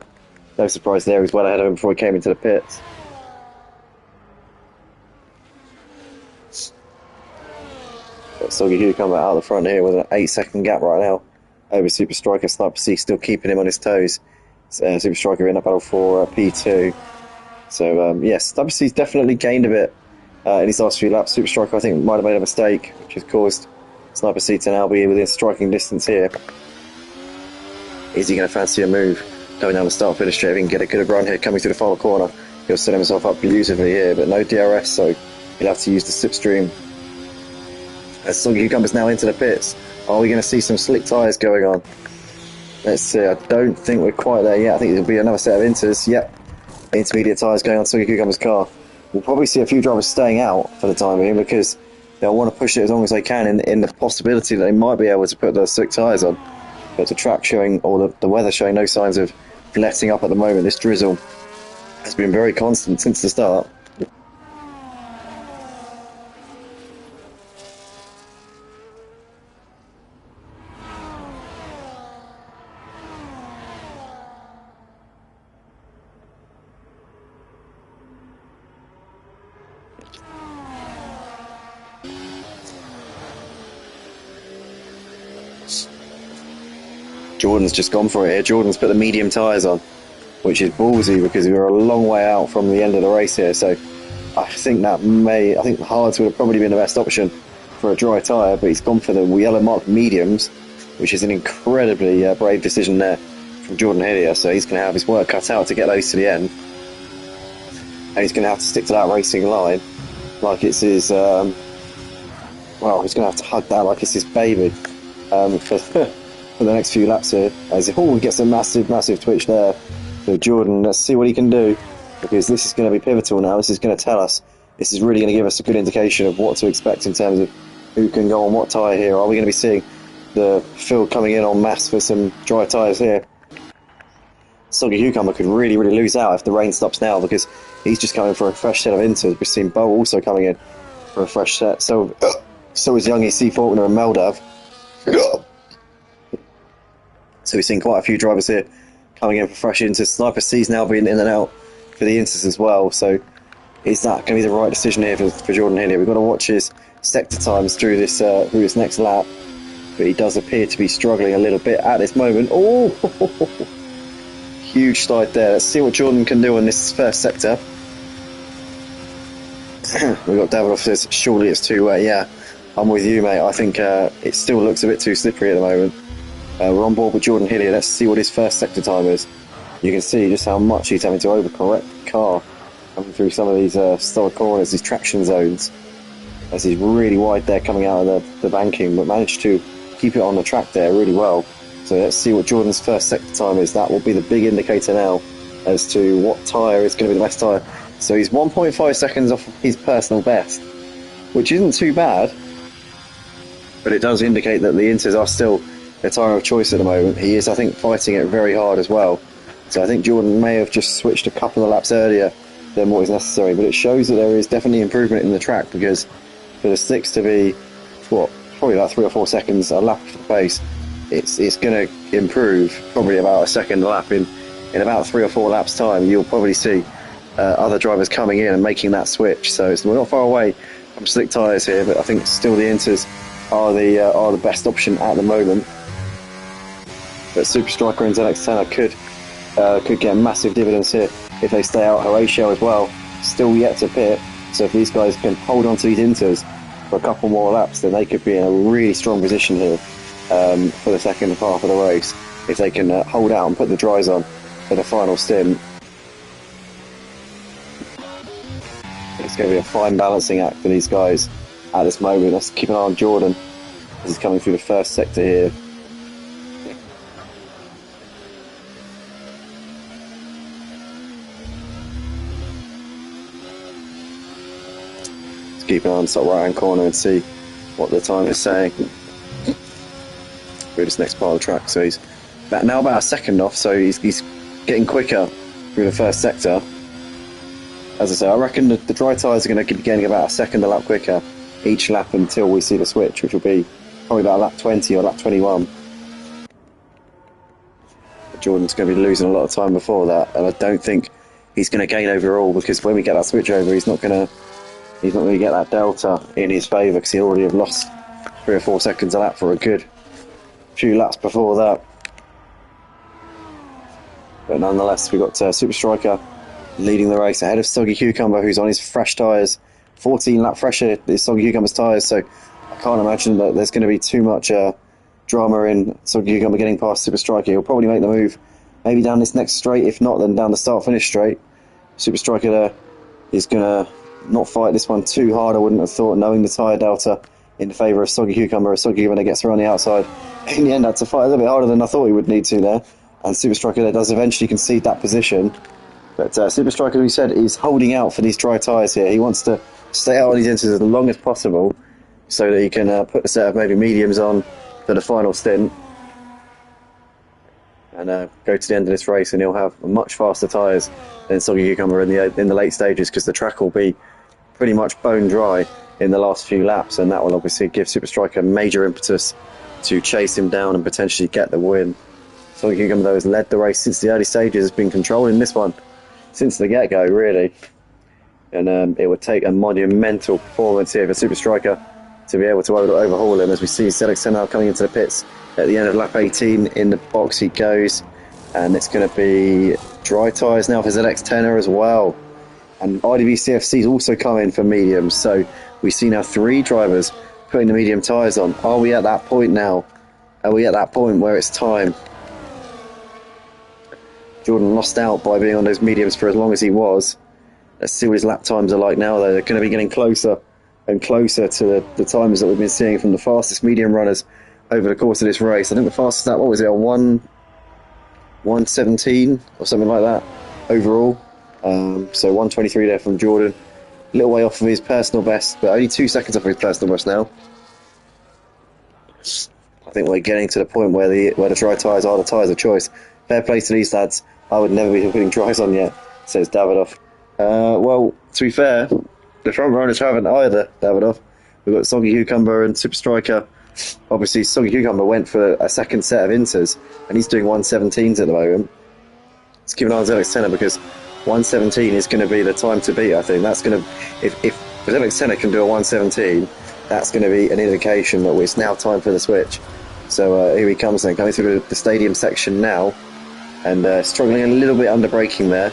No surprise there, he was well ahead of him before he came into the pits. Soggy Cucumber out the front here with an 8-second gap right now over Super Striker. Sniper C still keeping him on his toes. Super Striker in that battle for P2. So yes, Sniper C's definitely gained a bit in his last few laps. Super Striker I think might have made a mistake, which has caused Sniper C to now be within striking distance here. Is he going to fancy a move coming down the start finish straight? If he can get a good run here coming through the final corner, he'll set himself up beautifully here, but no DRS, so he'll have to use the slipstream. As Soggy Cucumber's now into the pits. Are we going to see some slick tyres going on? Let's see. I don't think we're quite there yet. I think there'll be another set of inters. Yep. Intermediate tyres going on Soggy Cucumber's car. We'll probably see a few drivers staying out for the time being because they'll want to push it as long as they can in the possibility that they might be able to put those slick tyres on. But the track showing, or the weather showing no signs of letting up at the moment. This drizzle has been very constant since the start. Jordan's just gone for it here. Jordan's put the medium tyres on, which is ballsy because we were a long way out from the end of the race here. So I think the hards would have probably been the best option for a dry tyre, but he's gone for the yellow marked mediums, which is an incredibly brave decision there from Jordan Hillier. So he's going to have his work cut out to get those to the end, and he's going to have to stick to that racing line like it's his well, he's going to have to hug that like it's his baby for the next few laps here. As he gets a massive twitch there. So Jordan, let's see what he can do, because this is going to be pivotal now. This is going to tell us, this is really going to give us a good indication of what to expect in terms of who can go on what tyre here. Are we going to be seeing the field coming in en masse for some dry tyres here? Soggy Cucumber could really lose out if the rain stops now, because he's just coming for a fresh set of inters. We've seen Bo also coming in for a fresh set. So is Youngie, C. Faulkner and Meldav. So we've seen quite a few drivers here coming in for fresh inters. Sniper C's now being in and out for the inters as well. So is that going to be the right decision here for Jordan Hillier? We've got to watch his sector times through this next lap. But he does appear to be struggling a little bit at this moment. Oh, huge slide there. Let's see what Jordan can do on this first sector. We've got Davidoff says, surely it's too wet. Yeah, I'm with you, mate. I think it still looks a bit too slippery at the moment. We're on board with Jordan Hillier. Let's see what his first sector time is. You can see just how much he's having to overcorrect the car coming through some of these stalled corners, these traction zones, as he's really wide there coming out of the banking, but managed to keep it on the track there really well. So let's see what Jordan's first sector time is. That will be the big indicator now as to what tyre is going to be the best tyre. So he's 1.5 seconds off his personal best, which isn't too bad, but it does indicate that the Inters are still a tyre of choice at the moment. He is, I think, fighting it very hard as well. So I think Jordan may have just switched a couple of laps earlier than what is necessary, but it shows that there is definitely improvement in the track, because for the sticks to be, probably about 3 or 4 seconds a lap for the pace, it's going to improve probably about a second a lap. In about 3 or 4 laps time, you'll probably see other drivers coming in and making that switch. So we're not far away from slick tyres here, but I think still the Inters are the best option at the moment. But Super Striker and ZX10 could get massive dividends here if they stay out. Horatio as well, still yet to pit. So if these guys can hold on to these Inters for a couple more laps, then they could be in a really strong position here for the second half of the race, if they can hold out and put the dries on for the final stint. It's going to be a fine balancing act for these guys at this moment. Let's keep an eye on Jordan as he's coming through the first sector here. Let's keep an eye on the top right hand corner and see what the time is saying through this next part of the track. So he's now about a second off, so he's getting quicker through the first sector. As I say, I reckon the dry tyres are going to be getting about a second a lap quicker each lap until we see the switch, which will be probably about lap 20 or lap 21. But Jordan's going to be losing a lot of time before that, and I don't think he's going to gain overall, because when we get that switch over, he's not going to get that delta in his favour, because he already have lost 3 or 4 seconds a lap for a good few laps before that. But nonetheless, we've got Super Striker leading the race ahead of Soggy Cucumber, who's on his fresh tyres. 14 lap fresher is Soggy Cucumber's tyres, so I can't imagine that there's going to be too much drama in Soggy Cucumber getting past Super Striker. He'll probably make the move maybe down this next straight, if not then down the start finish straight. Super Striker there is going to not fight this one too hard, I wouldn't have thought, knowing the tyre delta in favour of Soggy Cucumber. As Soggy Cucumber gets around the outside, in the end had to fight a little bit harder than I thought he would need to there, and Super Striker there does eventually concede that position. But Super Striker, we said, is holding out for these dry tyres here. He wants to stay out on these inters as long as possible so that he can put a set of maybe mediums on for the final stint and go to the end of this race, and he'll have much faster tyres than Soggy Cucumber in the late stages, because the track will be pretty much bone dry in the last few laps, and that will obviously give Super Striker major impetus to chase him down and potentially get the win. Soggy Cucumber, though, has led the race since the early stages, has been controlling this one since the get-go, really. And it would take a monumental performance here for Super Striker to be able to overhaul him, as we see ZX10 now coming into the pits at the end of lap 18. In the box he goes, and it's going to be dry tyres now for ZX10 as well. And IDB CFC is also coming for mediums, so we see now 3 drivers putting the medium tyres on. Are we at that point now? Are we at that point where it's time? Jordan lost out by being on those mediums for as long as he was. Let's see what his lap times are like now, though. They're going to be getting closer and closer to the times that we've been seeing from the fastest medium runners over the course of this race. I think the fastest lap, what was it, a 1:17 or something like that overall. So 1:23 there from Jordan. A little way off of his personal best, but only 2 seconds off of his personal best now. I think we're getting to the point where the dry tyres are the tyres of choice. Fair play to these lads. I would never be putting dries on yet, says Davidoff. Well, to be fair, the front runners haven't either, Davidoff. We've got Soggy Cucumber and Super Striker. Obviously, Soggy Cucumber went for a second set of inters, and he's doing 1:17s at the moment. Let's keep an eye on ZX10 because 1:17 is going to be the time to beat, I think. That's going to, if ZX10 can do a 1:17, that's going to be an indication that it's now time for the switch. So here he comes then, coming through the stadium section now, and struggling a little bit under braking there.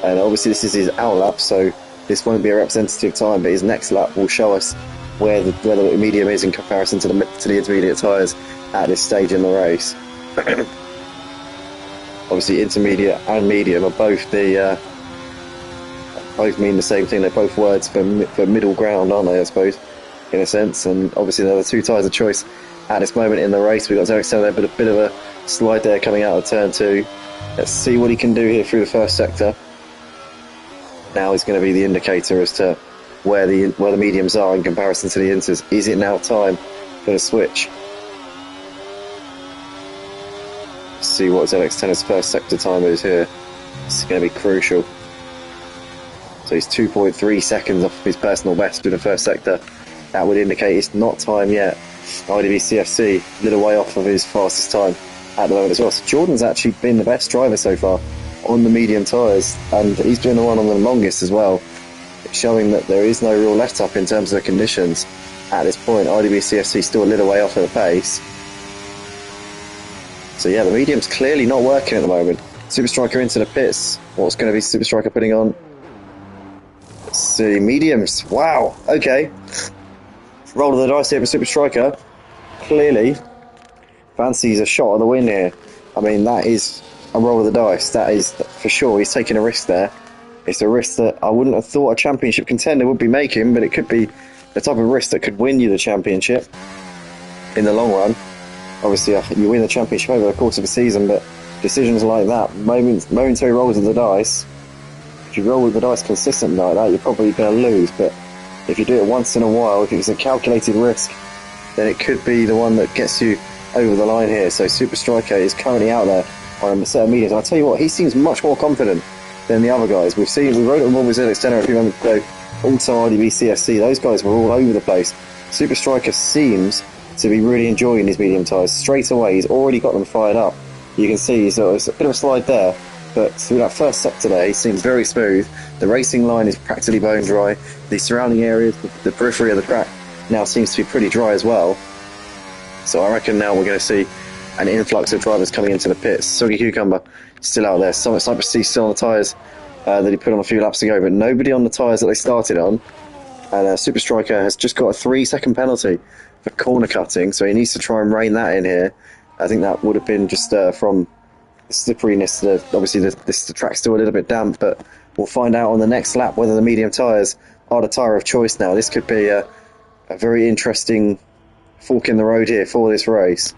And obviously this is his out lap, so this won't be a representative time, but his next lap will show us where the medium is in comparison to the intermediate tyres at this stage in the race. Obviously intermediate and medium are both both mean the same thing. They're both words for middle ground, aren't they, I suppose, in a sense. And obviously they're the 2 tyres of choice at this moment in the race. We've got ZX10 there, but a bit of a slide there coming out of turn 2. Let's see what he can do here through the first sector. Now is going to be the indicator as to where the mediums are in comparison to the inters. Is it now time for the switch? Let's see what ZX10's first sector time is here. This is going to be crucial. So he's 2.3 seconds off his personal best through the first sector. That would indicate it's not time yet. IDB CFC, a little way off of his fastest time at the moment as well. So Jordan's actually been the best driver so far on the medium tyres, and he's been the one on the longest as well, showing that there is no real let up in terms of the conditions at this point. IDB CFC still a little way off at the pace. So yeah, the medium's clearly not working at the moment. Super Striker into the pits. What's going to be Super Striker putting on? Let's see, mediums. Wow, okay. Roll of the dice here for Super Striker. Clearly fancies a shot of the win here. I mean, that is a roll of the dice. That is for sure. He's taking a risk there. It's a risk that I wouldn't have thought a championship contender would be making, but it could be the type of risk that could win you the championship in the long run. Obviously, you win the championship over the course of a season, but decisions like that, momentary rolls of the dice, if you roll with the dice consistently like that, you're probably going to lose. But if you do it once in a while, if it's a calculated risk, then it could be the one that gets you over the line here. So Super Striker is currently out there on a set of mediums. I'll tell you what, he seems much more confident than the other guys. We rode it with ZX10 a few moments ago, also IDB CSC. Those guys were all over the place. Super Striker seems to be really enjoying his medium tyres. Straight away, he's already got them fired up. You can see it's a bit of a slide there, but through that first sector there, he seems very smooth. The racing line is practically bone dry. The surrounding areas, the periphery of the track now seems to be pretty dry as well. So I reckon now we're going to see an influx of drivers coming into the pits. Soggy Cucumber still out there. Cypress C still on the tyres that he put on a few laps ago, but nobody on the tyres that they started on. And Super Striker has just got a 3-second penalty for corner cutting, so he needs to try and rein that in here. I think that would have been just from slipperiness. Obviously the track's still a little bit damp, but we'll find out on the next lap whether the medium tyres are the tyre of choice now. This could be a very interesting fork in the road here for this race.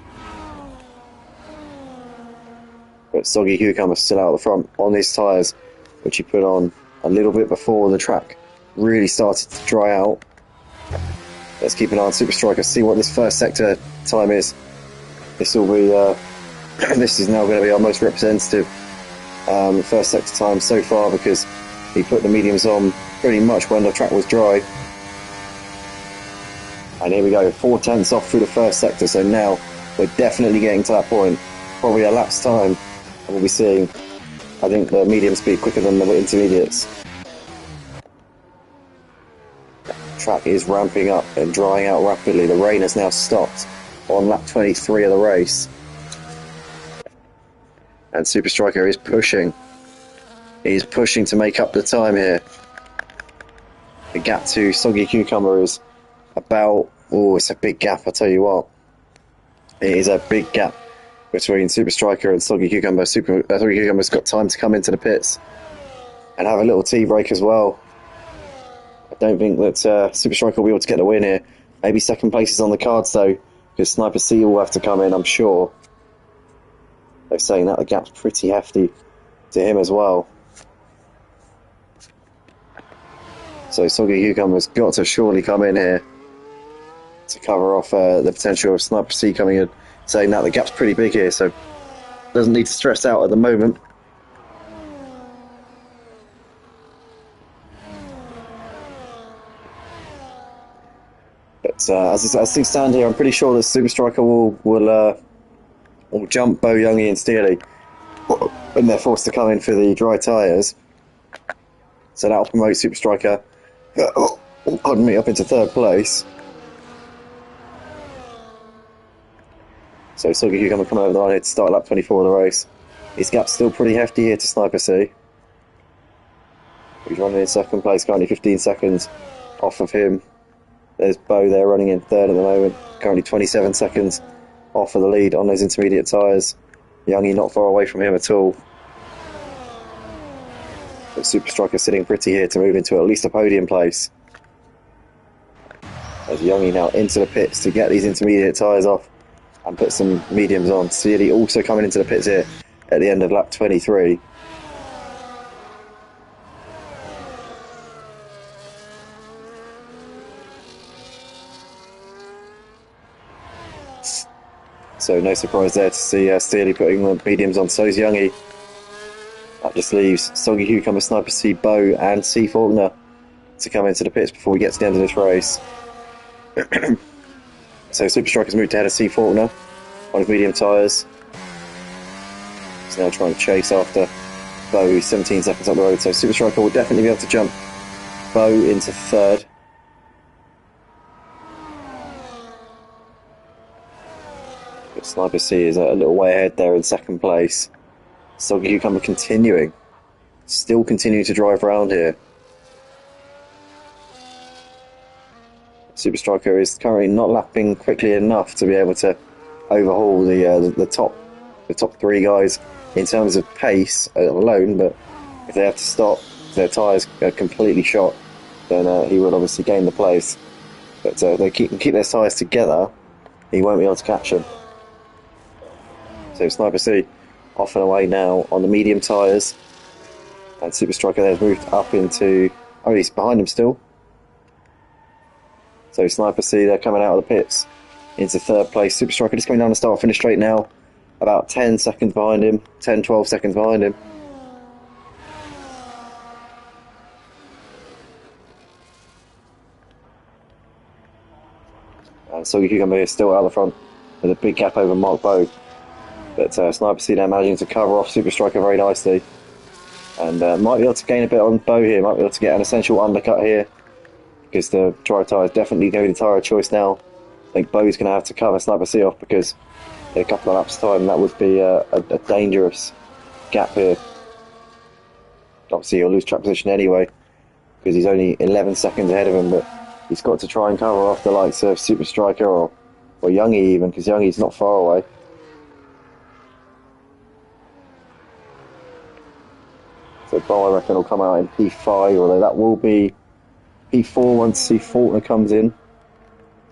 But Soggy Cucumber still out the front on his tyres, which he put on a little bit before the track really started to dry out. Let's keep an eye on Super Striker, see what this first sector time is. This will be this is now going to be our most representative first sector time so far, because he put the mediums on pretty much when the track was dry. And here we go, 4/10 off through the first sector, so now we're definitely getting to that point. Probably a lap's time, and we'll be seeing, I think, the medium speed quicker than the intermediates. track is ramping up and drying out rapidly. The rain has now stopped on lap 23 of the race. And Super Striker is pushing. He's pushing to make up the time here. The gap to Soggy Cucumber is about... Oh, it's a big gap, I tell you what. It is a big gap between Super Striker and Soggy Cucumber. Soggy Cucumber's got time to come into the pits and have a little tea break as well. I don't think that Super Striker will be able to get the win here. Maybe second place is on the cards though, because Sniper C will have to come in, I'm sure. They're saying that the gap's pretty hefty to him as well. So Soggy Cucumber's got to surely come in here to cover off the potential of Sniper C coming in. Saying that the gap's pretty big here, so doesn't need to stress out at the moment. But as things stand here, I'm pretty sure the Super Striker will jump Bo Youngie and Steely when they're forced to come in for the dry tyres. So that'll promote Super Striker pardon me, up into third place. So Soggy Cucumber coming over the line here to start lap 24 of the race. His gap's still pretty hefty here to Sniper C. He's running in second place, currently 15 seconds off of him. There's Bo there running in third at the moment, currently 27 seconds off of the lead on those intermediate tyres. Youngie not far away from him at all. But Super Striker sitting pretty here to move into at least a podium place. As Youngie now into the pits to get these intermediate tyres off and put some mediums on. Steely also coming into the pits here at the end of lap 23. So no surprise there to see Steely putting the mediums on. So is Youngie. That just leaves Soggy Cucumber, Sniper C, Bo and C Faulkner to come into the pits before we get to the end of this race. So Super Striker's moved ahead of C Faulkner on his medium tyres. He's now trying to chase after Bo, who's 17 seconds up the road. So Super Striker will definitely be able to jump Bo into third. But Sniper C is a little way ahead there in second place. Soggy Cucumber still continuing to drive around here. Super Striker is currently not lapping quickly enough to be able to overhaul the top three guys in terms of pace alone. But if they have to stop, their tyres are completely shot, then he will obviously gain the place. But if they keep their tyres together, he won't be able to catch them. So Sniper C off and away now on the medium tyres, and Super Striker there has moved up into... Oh, he's behind him still. So Sniper C, they're coming out of the pits into third place. Super Striker just coming down the start-finish straight now, about 10 seconds behind him, 10, 12 seconds behind him. And Soggy Cucumber is still out the front with a big gap over Mark Bo. But Sniper C now managing to cover off Super Striker very nicely. And might be able to gain a bit on Bo here, might be able to get an essential undercut here. Because the dry tyre is definitely going to be the tyre of choice now. I think Bo's going to have to cover Sniper C off, because in a couple of laps' time that would be a dangerous gap here. Obviously he'll lose track position anyway, because he's only 11 seconds ahead of him, but he's got to try and cover off the likes of Super Striker or Youngie even, because Youngie's not far away. So Bo, I reckon, will come out in P5, although that will be P4 once C Faulkner comes in,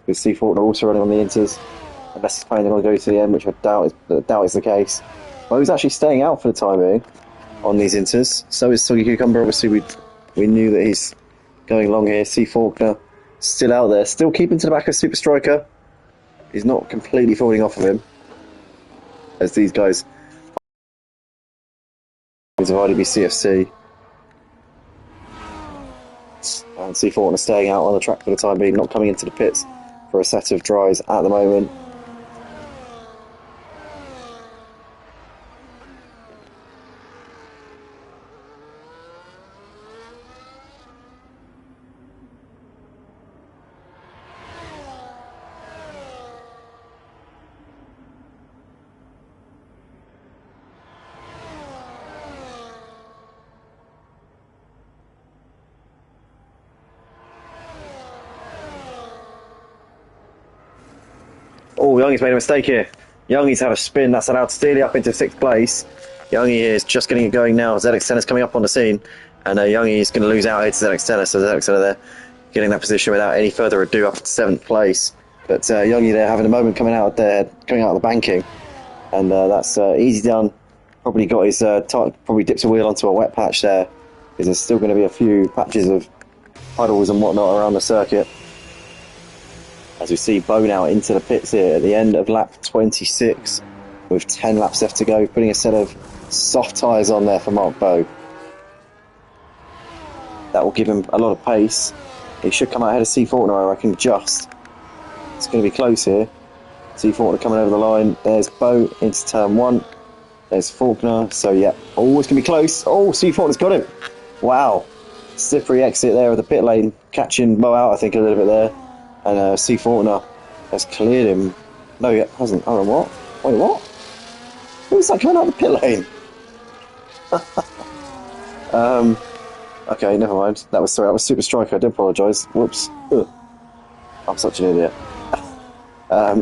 because C Faulkner also running on the inters, unless he's planning on going to the end, which I doubt is the case. Bo's actually staying out for the time being on these inters. So is Soggy Cucumber. Obviously we knew that he's going long here. C Faulkner still out there, still keeping to the back of Super Striker. He's not completely falling off of him, as these guys of IDB CFC. And C Faulkner staying out on the track for the time being, not coming into the pits for a set of dries at the moment. Youngi's made a mistake here. Youngi's had a spin that's allowed Steely up into 6th place. Youngi is just getting it going now. ZX10's coming up on the scene, and Youngi is going to lose out here to ZX10, so ZX10 there getting that position without any further ado up to 7th place. But Youngi there having a moment coming out of the banking, and that's easy done. Probably got his probably dips a wheel onto a wet patch there, because there's still going to be a few patches of puddles and whatnot around the circuit. As we see Bo now into the pits here at the end of lap 26 with 10 laps left to go, putting a set of soft tyres on there for Mark Bo. That will give him a lot of pace. He should come out ahead of C. Faulkner, I reckon, just. It's going to be close here. C. Faulkner coming over the line. There's Bo into turn 1. There's Faulkner. So, yeah. Oh, it's going to be close. Oh, C. Faulkner's got him. Wow. Slippery exit there of the pit lane. Catching Bo out, I think, a little bit there. And C. Faulkner has cleared him. No, he hasn't. Hold on, what? Wait, what? Who's that coming out of the pit lane? Okay, never mind. That was Super Striker. I do apologise. Whoops. Ugh. I'm such an idiot.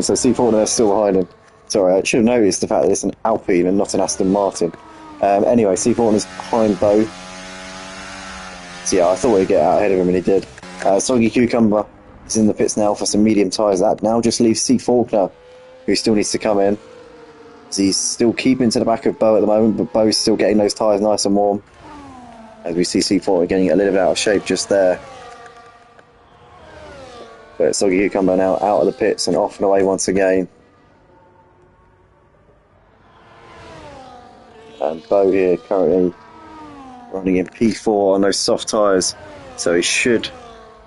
So C. Faulkner is still behind him. Sorry, I should have noticed the fact that it's an Alpine and not an Aston Martin. Anyway, C. Faulkner's behind Bo. So yeah, I thought he'd get out ahead of him, and he did. Soggy Cucumber is in the pits now for some medium tyres. That now just leaves C. Faulkner, who still needs to come in. So he's still keeping to the back of Bo at the moment, but Bo's still getting those tyres nice and warm. As we see C. Faulkner getting a little bit out of shape just there. But Soggy Cucumber now out of the pits and off and away once again. And Bo here currently running in P4 on those soft tyres, so he should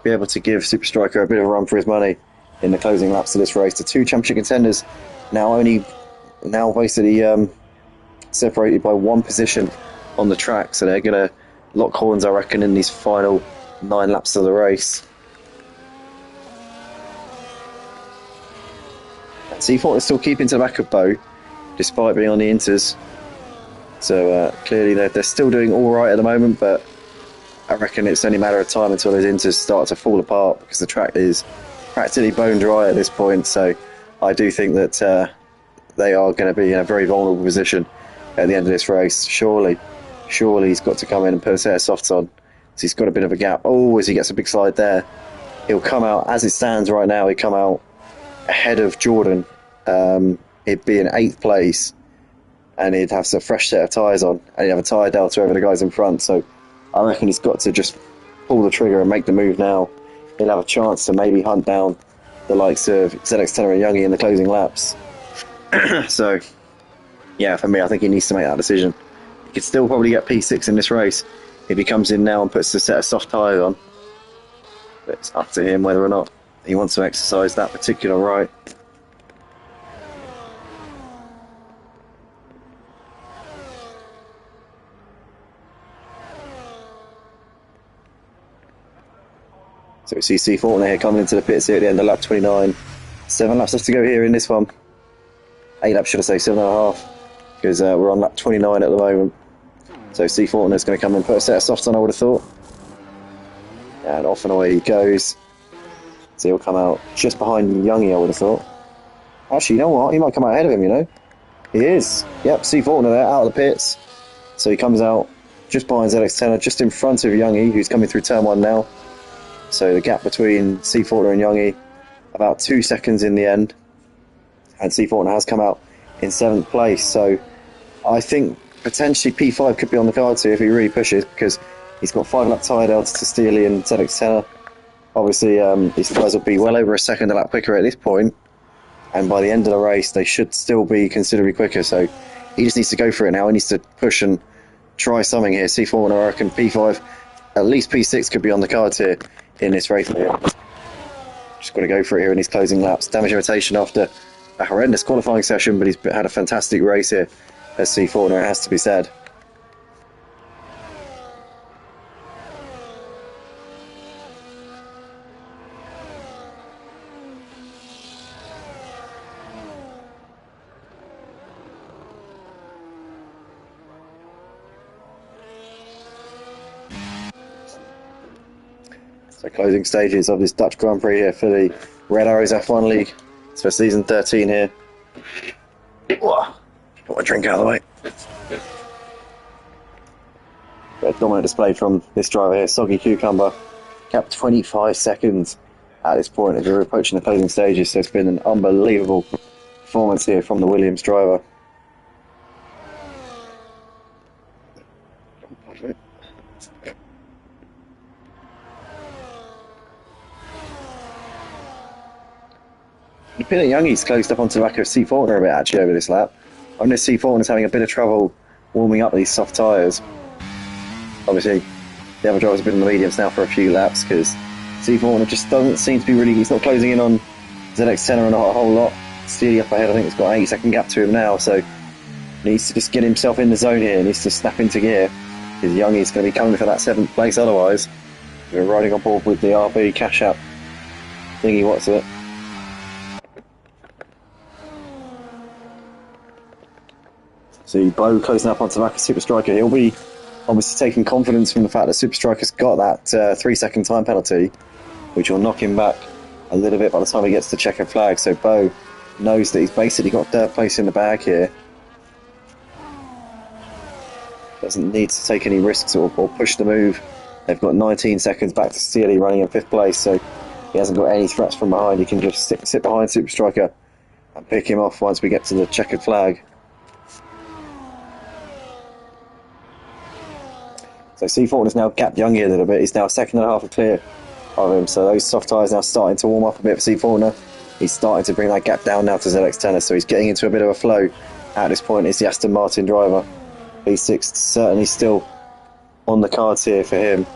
be able to give Super Striker a bit of a run for his money in the closing laps of this race. The two championship contenders now basically separated by 1 position on the track, so they're going to lock horns, I reckon, in these final 9 laps of the race. And C. Faulkner is still keeping to the back of Bo, despite being on the inters. So clearly they're still doing all right at the moment, but I reckon it's only a matter of time until those inters start to fall apart, because the track is practically bone dry at this point. So I do think that they are going to be in a very vulnerable position at the end of this race. Surely he's got to come in and put a set of softs on. So he's got a bit of a gap. Oh, as he gets a big slide there, he'll come out, as it stands right now, he'll come out ahead of Jordan. He'd be in 8th place, and he'd have a fresh set of tyres on, and he'd have a tyre delta over the guys in front. So I reckon he's got to just pull the trigger and make the move now. He'll have a chance to maybe hunt down the likes of ZX10 and Youngi in the closing laps. So, yeah, for me, I think he needs to make that decision. He could still probably get P6 in this race if he comes in now and puts a set of soft tyres on. But it's up to him whether or not he wants to exercise that particular right. So we see C. Faulkner here coming into the pits here at the end of lap 29. 7 laps left to go here in this one. 8 laps, should I say, 7.5. Because we're on lap 29 at the moment. So C. Faulkner is going to come and put a set of softs on, I would have thought. And off and away he goes. So he'll come out just behind Youngi, I would have thought. Actually, you know what? He might come out ahead of him, you know. He is. Yep, C. Faulkner there, out of the pits. So he comes out just behind ZX10, just in front of Youngi, who's coming through turn 1 now. So the gap between C. Faulkner and Youngi, about 2 seconds in the end. And C. Faulkner has come out in 7th place. So I think potentially P5 could be on the cards here if he really pushes, because he's got 5 lap tyre delta to Steely and ZX10. Obviously, these guys will be well over a second a lap quicker at this point. And by the end of the race, they should still be considerably quicker. So he just needs to go for it now. He needs to push and try something here. C. Faulkner, I reckon P5, at least P6 could be on the cards here in this race here. Just got to go for it here in his closing laps. Damage limitation after a horrendous qualifying session, but he's had a fantastic race here as C. Faulkner, it has to be said. So closing stages of this Dutch Grand Prix here for the Red Arrows F1 League for season 13 here. Whoa. Put my drink out of the way. A dominant display from this driver here, Soggy Cucumber. Gap 25 seconds at this point as we're approaching the closing stages, so it's been an unbelievable performance here from the Williams driver. Peter Youngie's closed up onto the back of C. Faulkner a bit actually over this lap. I know C. Faulkner's having a bit of trouble warming up these soft tyres. Obviously, the other drivers have been on the mediums now for a few laps because C. Faulkner just doesn't seem to be really, he's not closing in on ZX10 or not a whole lot. Steely up ahead, I think it's got an 8-second gap to him now, so needs to just get himself in the zone here, needs to snap into gear because Youngie's going to be coming for that 7th place otherwise. We're riding on board with the RB cash app thingy, what's it? See Bo closing up onto the back of Super Striker. He'll be obviously taking confidence from the fact that Super Striker's got that 3-second time penalty, which will knock him back a little bit by the time he gets to checkered flag. So Bo knows that he's basically got third place in the bag here. Doesn't need to take any risks or push the move. They've got 19 seconds back to Steely running in 5th place, so he hasn't got any threats from behind. He can just sit behind Super Striker and pick him off once we get to the checkered flag. So C. Faulkner's now gapped Youngie a little bit. He's now 1.5 clear of him. So those soft tyres now starting to warm up a bit for C. Faulkner. He's starting to bring that gap down now to ZX10. So he's getting into a bit of a flow at this point. It's the Aston Martin driver. V6 certainly still on the cards here for him.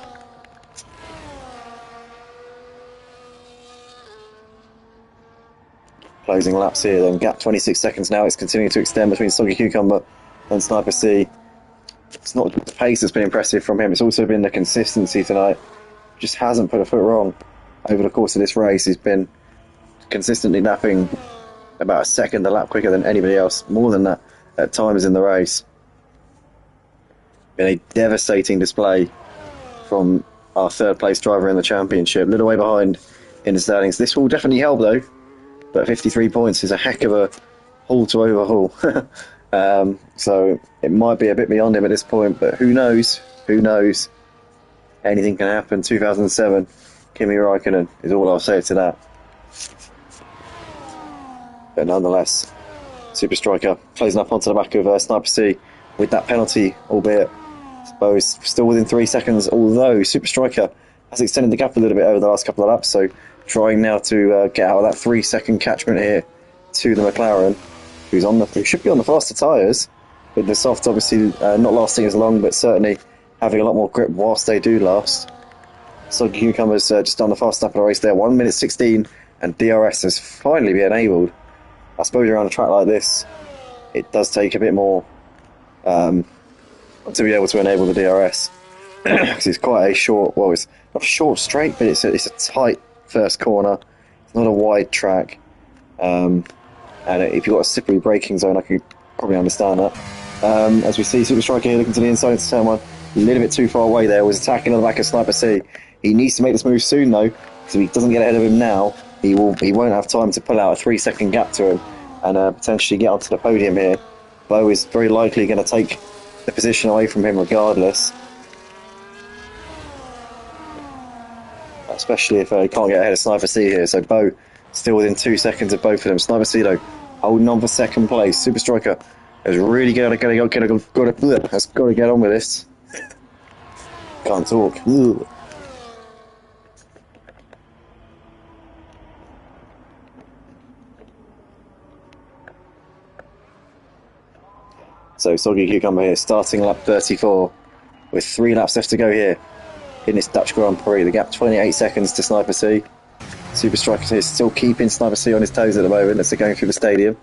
Closing laps here then. Gap 26 seconds now. It's continuing to extend between Soggy Cucumber and Sniper C. It's not the pace that's been impressive from him, it's also been the consistency tonight. Just hasn't put a foot wrong over the course of this race. He's been consistently lapping about a second a lap quicker than anybody else, more than that at times in the race. Been a devastating display from our 3rd place driver in the championship, a little way behind in the standings. This will definitely help though, but 53 points is a heck of a haul to overhaul. So it might be a bit beyond him at this point, but who knows? Who knows? Anything can happen. 2007, Kimi Räikkönen is all I'll say to that. But nonetheless, Super Striker closing up onto the back of Sniper C with that penalty, albeit I suppose still within 3 seconds, although Super Striker has extended the gap a little bit over the last couple of laps, so trying now to get out of that 3-second catchment here to the McLaren, who should be on the faster tyres, with the soft obviously not lasting as long, but certainly having a lot more grip whilst they do last. Soggy Cucumber's just done the fast lap of the race there, 1 minute 16, and DRS has finally been enabled. I suppose around a track like this, it does take a bit more to be able to enable the DRS, because it's quite a short, well, it's not a short straight, but it's a tight first corner. It's not a wide track. And if you've got a slippery braking zone, I could probably understand that. As we see Super Striker here looking to the inside into turn 1, a little bit too far away there, was attacking on the back of Sniper C. He needs to make this move soon though, because if he doesn't get ahead of him now, he won't have time to pull out a 3-second gap to him and potentially get onto the podium here. Bo is very likely going to take the position away from him regardless, especially if he can't get ahead of Sniper C here. So Bo still within 2 seconds of both of them. Sniper C though holding on for 2nd place. Super Striker has really got to get on with this. Can't talk. Ugh. So Soggy Cucumber here starting lap 34 with 3 laps left to go here in this Dutch Grand Prix. The gap 28 seconds to Sniper C. Super Striker is still keeping Sniper C on his toes at the moment as they're going through the stadium.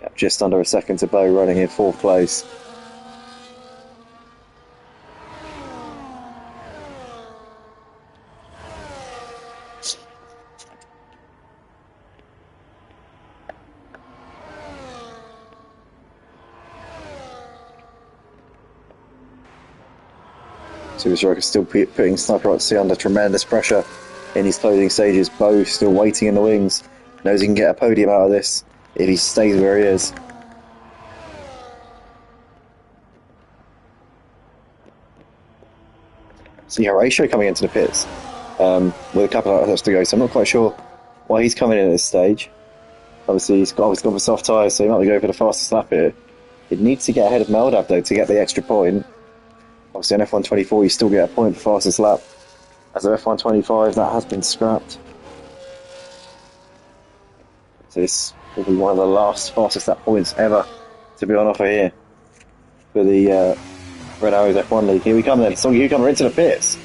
Gap just under a second to Bo, running in 4th place. Super Striker still putting Sniper C under tremendous pressure in his closing stages. Bo still waiting in the wings Knows he can get a podium out of this if he stays where he is. See Horatio coming into the pits with a couple of laps to go, so I'm not quite sure why he's coming in at this stage. Obviously, he's gone for soft tyres, so he might be going for the fastest lap here. It needs to get ahead of Meldab, though, to get the extra point. Obviously, on F124, you still get a point for fastest lap. As of F125, that has been scrapped. So this will be one of the last fastest lap points ever to be on offer here for the Red Arrows F1 League. Here we come then. Soggy Cucumber into the pits,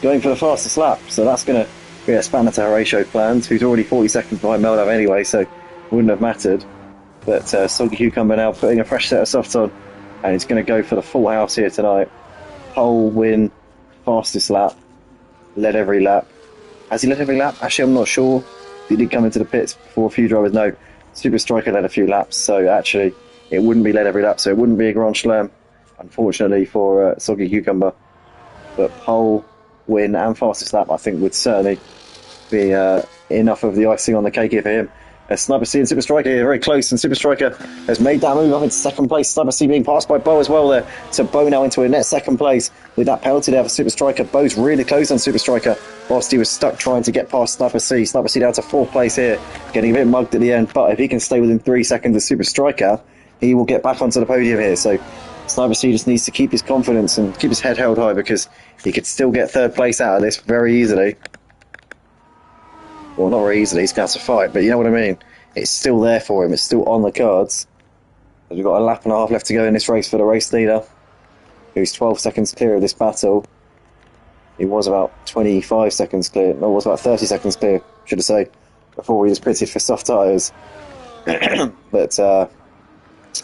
going for the fastest lap. So that's going to be a spanner to Horatio plans, who's already 40 seconds behind Meldab anyway, so wouldn't have mattered. But Soggy Cucumber now putting a fresh set of softs on, and he's going to go for the full house here tonight. Pole, win, fastest lap, led every lap. Has he led every lap? Actually, I'm not sure. He did come into the pits before a few drivers. No, Super Striker led a few laps, so actually it wouldn't be led every lap, so it wouldn't be a Grand Slam, unfortunately, for Soggy Cucumber. But pole, win, and fastest lap, I think, would certainly be enough of the icing on the cake here for him. Sniper C and Super Striker here, very close, and Super Striker has made that move up into second place. Sniper C being passed by Bo as well there. So Bo now into a net second place with that penalty there for Super Striker. Bo's really close on Super Striker whilst he was stuck trying to get past Sniper C. Sniper C down to fourth place here, getting a bit mugged at the end, but if he can stay within 3 seconds of Super Striker, he will get back onto the podium here. So Sniper C just needs to keep his confidence and keep his head held high, because he could still get third place out of this very easily. Well, not very easily, he's going to have to fight, but you know what I mean. It's still there for him, it's still on the cards. We've got a lap and a half left to go in this race for the race leader, who's 12 seconds clear of this battle. He was about 25 seconds clear, no, was about 30 seconds clear, should I say, before he was pitted for soft tyres. But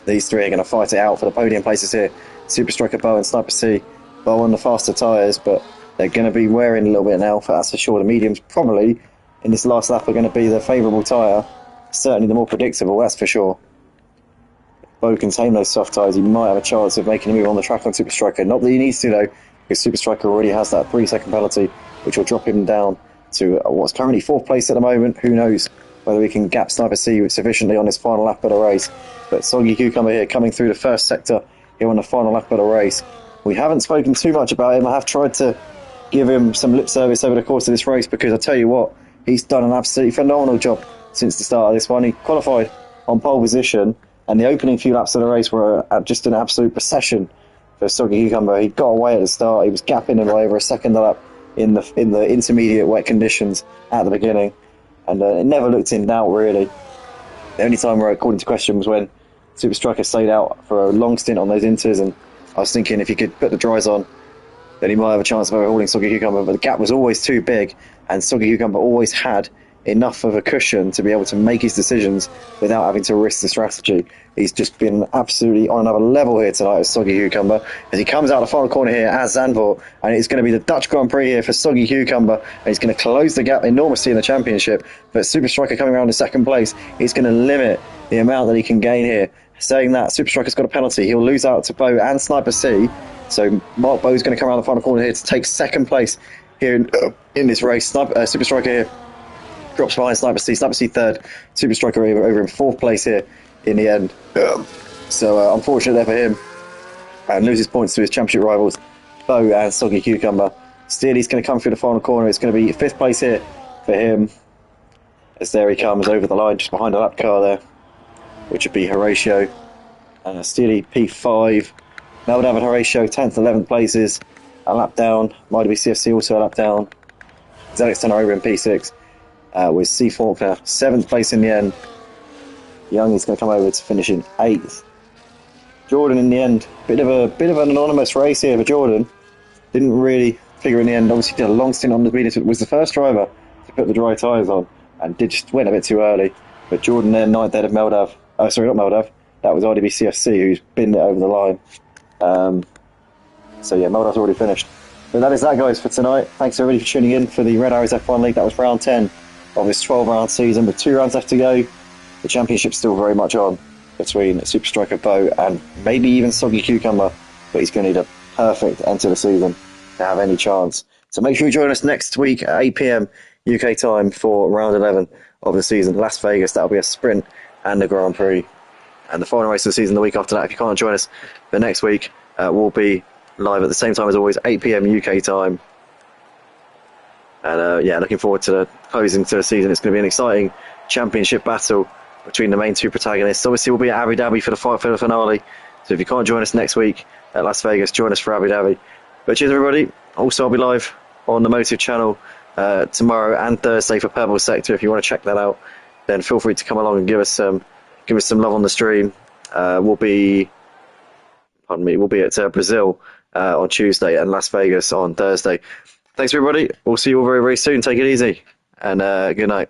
these three are going to fight it out for the podium places here. Super Striker, Bo and Sniper C. Bo on the faster tyres, but they're going to be wearing a little bit now, that's for sure. The mediums probably in this last lap are going to be the favourable tyre, certainly the more predictable, that's for sure. If Bo can tame those soft tyres, he might have a chance of making a move on the track on Super Striker. Not that he needs to, though, because Super Striker already has that 3-second penalty, which will drop him down to what's currently fourth place at the moment. Who knows whether we can gap Sniper C sufficiently on this final lap of the race. But Soggy Cucumber here coming through the first sector here on the final lap of the race. We haven't spoken too much about him. I have tried to give him some lip service over the course of this race, because I tell you what, he's done an absolutely phenomenal job since the start of this one. He qualified on pole position, and the opening few laps of the race were just an absolute procession for Soggy Cucumber. He got away at the start, he was gapping him over a second lap in the intermediate wet conditions at the beginning, and it never looked in doubt, really. The only time where it called into question was when Super Striker stayed out for a long stint on those inters, and I was thinking if he could put the dries on, then he might have a chance of overhauling Soggy Cucumber, but the gap was always too big, and Soggy Cucumber always had enough of a cushion to be able to make his decisions without having to risk the strategy. He's just been absolutely on another level here tonight as Soggy Cucumber, as he comes out the final corner here as Zandvoort, and it's going to be the Dutch Grand Prix here for Soggy Cucumber, and he's going to close the gap enormously in the championship. But Super Striker coming around in second place, he's going to limit the amount that he can gain here. Saying that, Super Striker's got a penalty, he'll lose out to Bo and Sniper C, so Mark Bo's going to come around the final corner here to take second place here in this race. Super Striker here drops behind Sniper C. Sniper C third. Super Striker over in fourth place here in the end. So unfortunate there for him. And loses points to his championship rivals, Bo and Soggy Cucumber. Steely's going to come through the final corner. It's going to be fifth place here for him. As there he comes over the line, just behind a lap car there, which would be Horatio. Steely P5. Meldab and Horatio 10th, 11th places. A lap down. Might be CFC also a lap down. ZX10 over in P6. With C Faulkner 7th place in the end. Young is going to come over to finish in 8th. Jordan in the end, bit of an anonymous race here for Jordan. Didn't really figure in the end. Obviously did a long stint on the mediums. Was the first driver to put the dry tyres on, and did just went a bit too early. But Jordan there, 9th ahead of Meldav. Sorry, not Meldav. That was RDB CFC who's binned it over the line. So yeah, Meldav's already finished. But that is that, guys, for tonight. Thanks everybody for tuning in for the Red Arrows F1 League. That was round 10 of this 12-round season, with 2 rounds left to go. The championship's still very much on between Super Striker Bo and maybe even Soggy Cucumber, but he's going to need a perfect end to the season to have any chance. So make sure you join us next week at 8 PM UK time for round 11 of the season. Las Vegas, that'll be a sprint and a Grand Prix. And the final race of the season the week after that. If you can't join us the next week, we'll be live at the same time as always, 8 p.m. UK time. And yeah, looking forward to the closing to the season. It's going to be an exciting championship battle between the main two protagonists. Obviously, we'll be at Abu Dhabi for the fight for the finale. So if you can't join us next week at Las Vegas, join us for Abu Dhabi. But cheers, everybody. Also, I'll be live on the Motive channel tomorrow and Thursday for Purple Sector. If you want to check that out, then feel free to come along and give us some love on the stream. We'll be at Brazil on Tuesday and Las Vegas on Thursday. Thanks, everybody. We'll see you all very, very soon. Take it easy, and good night.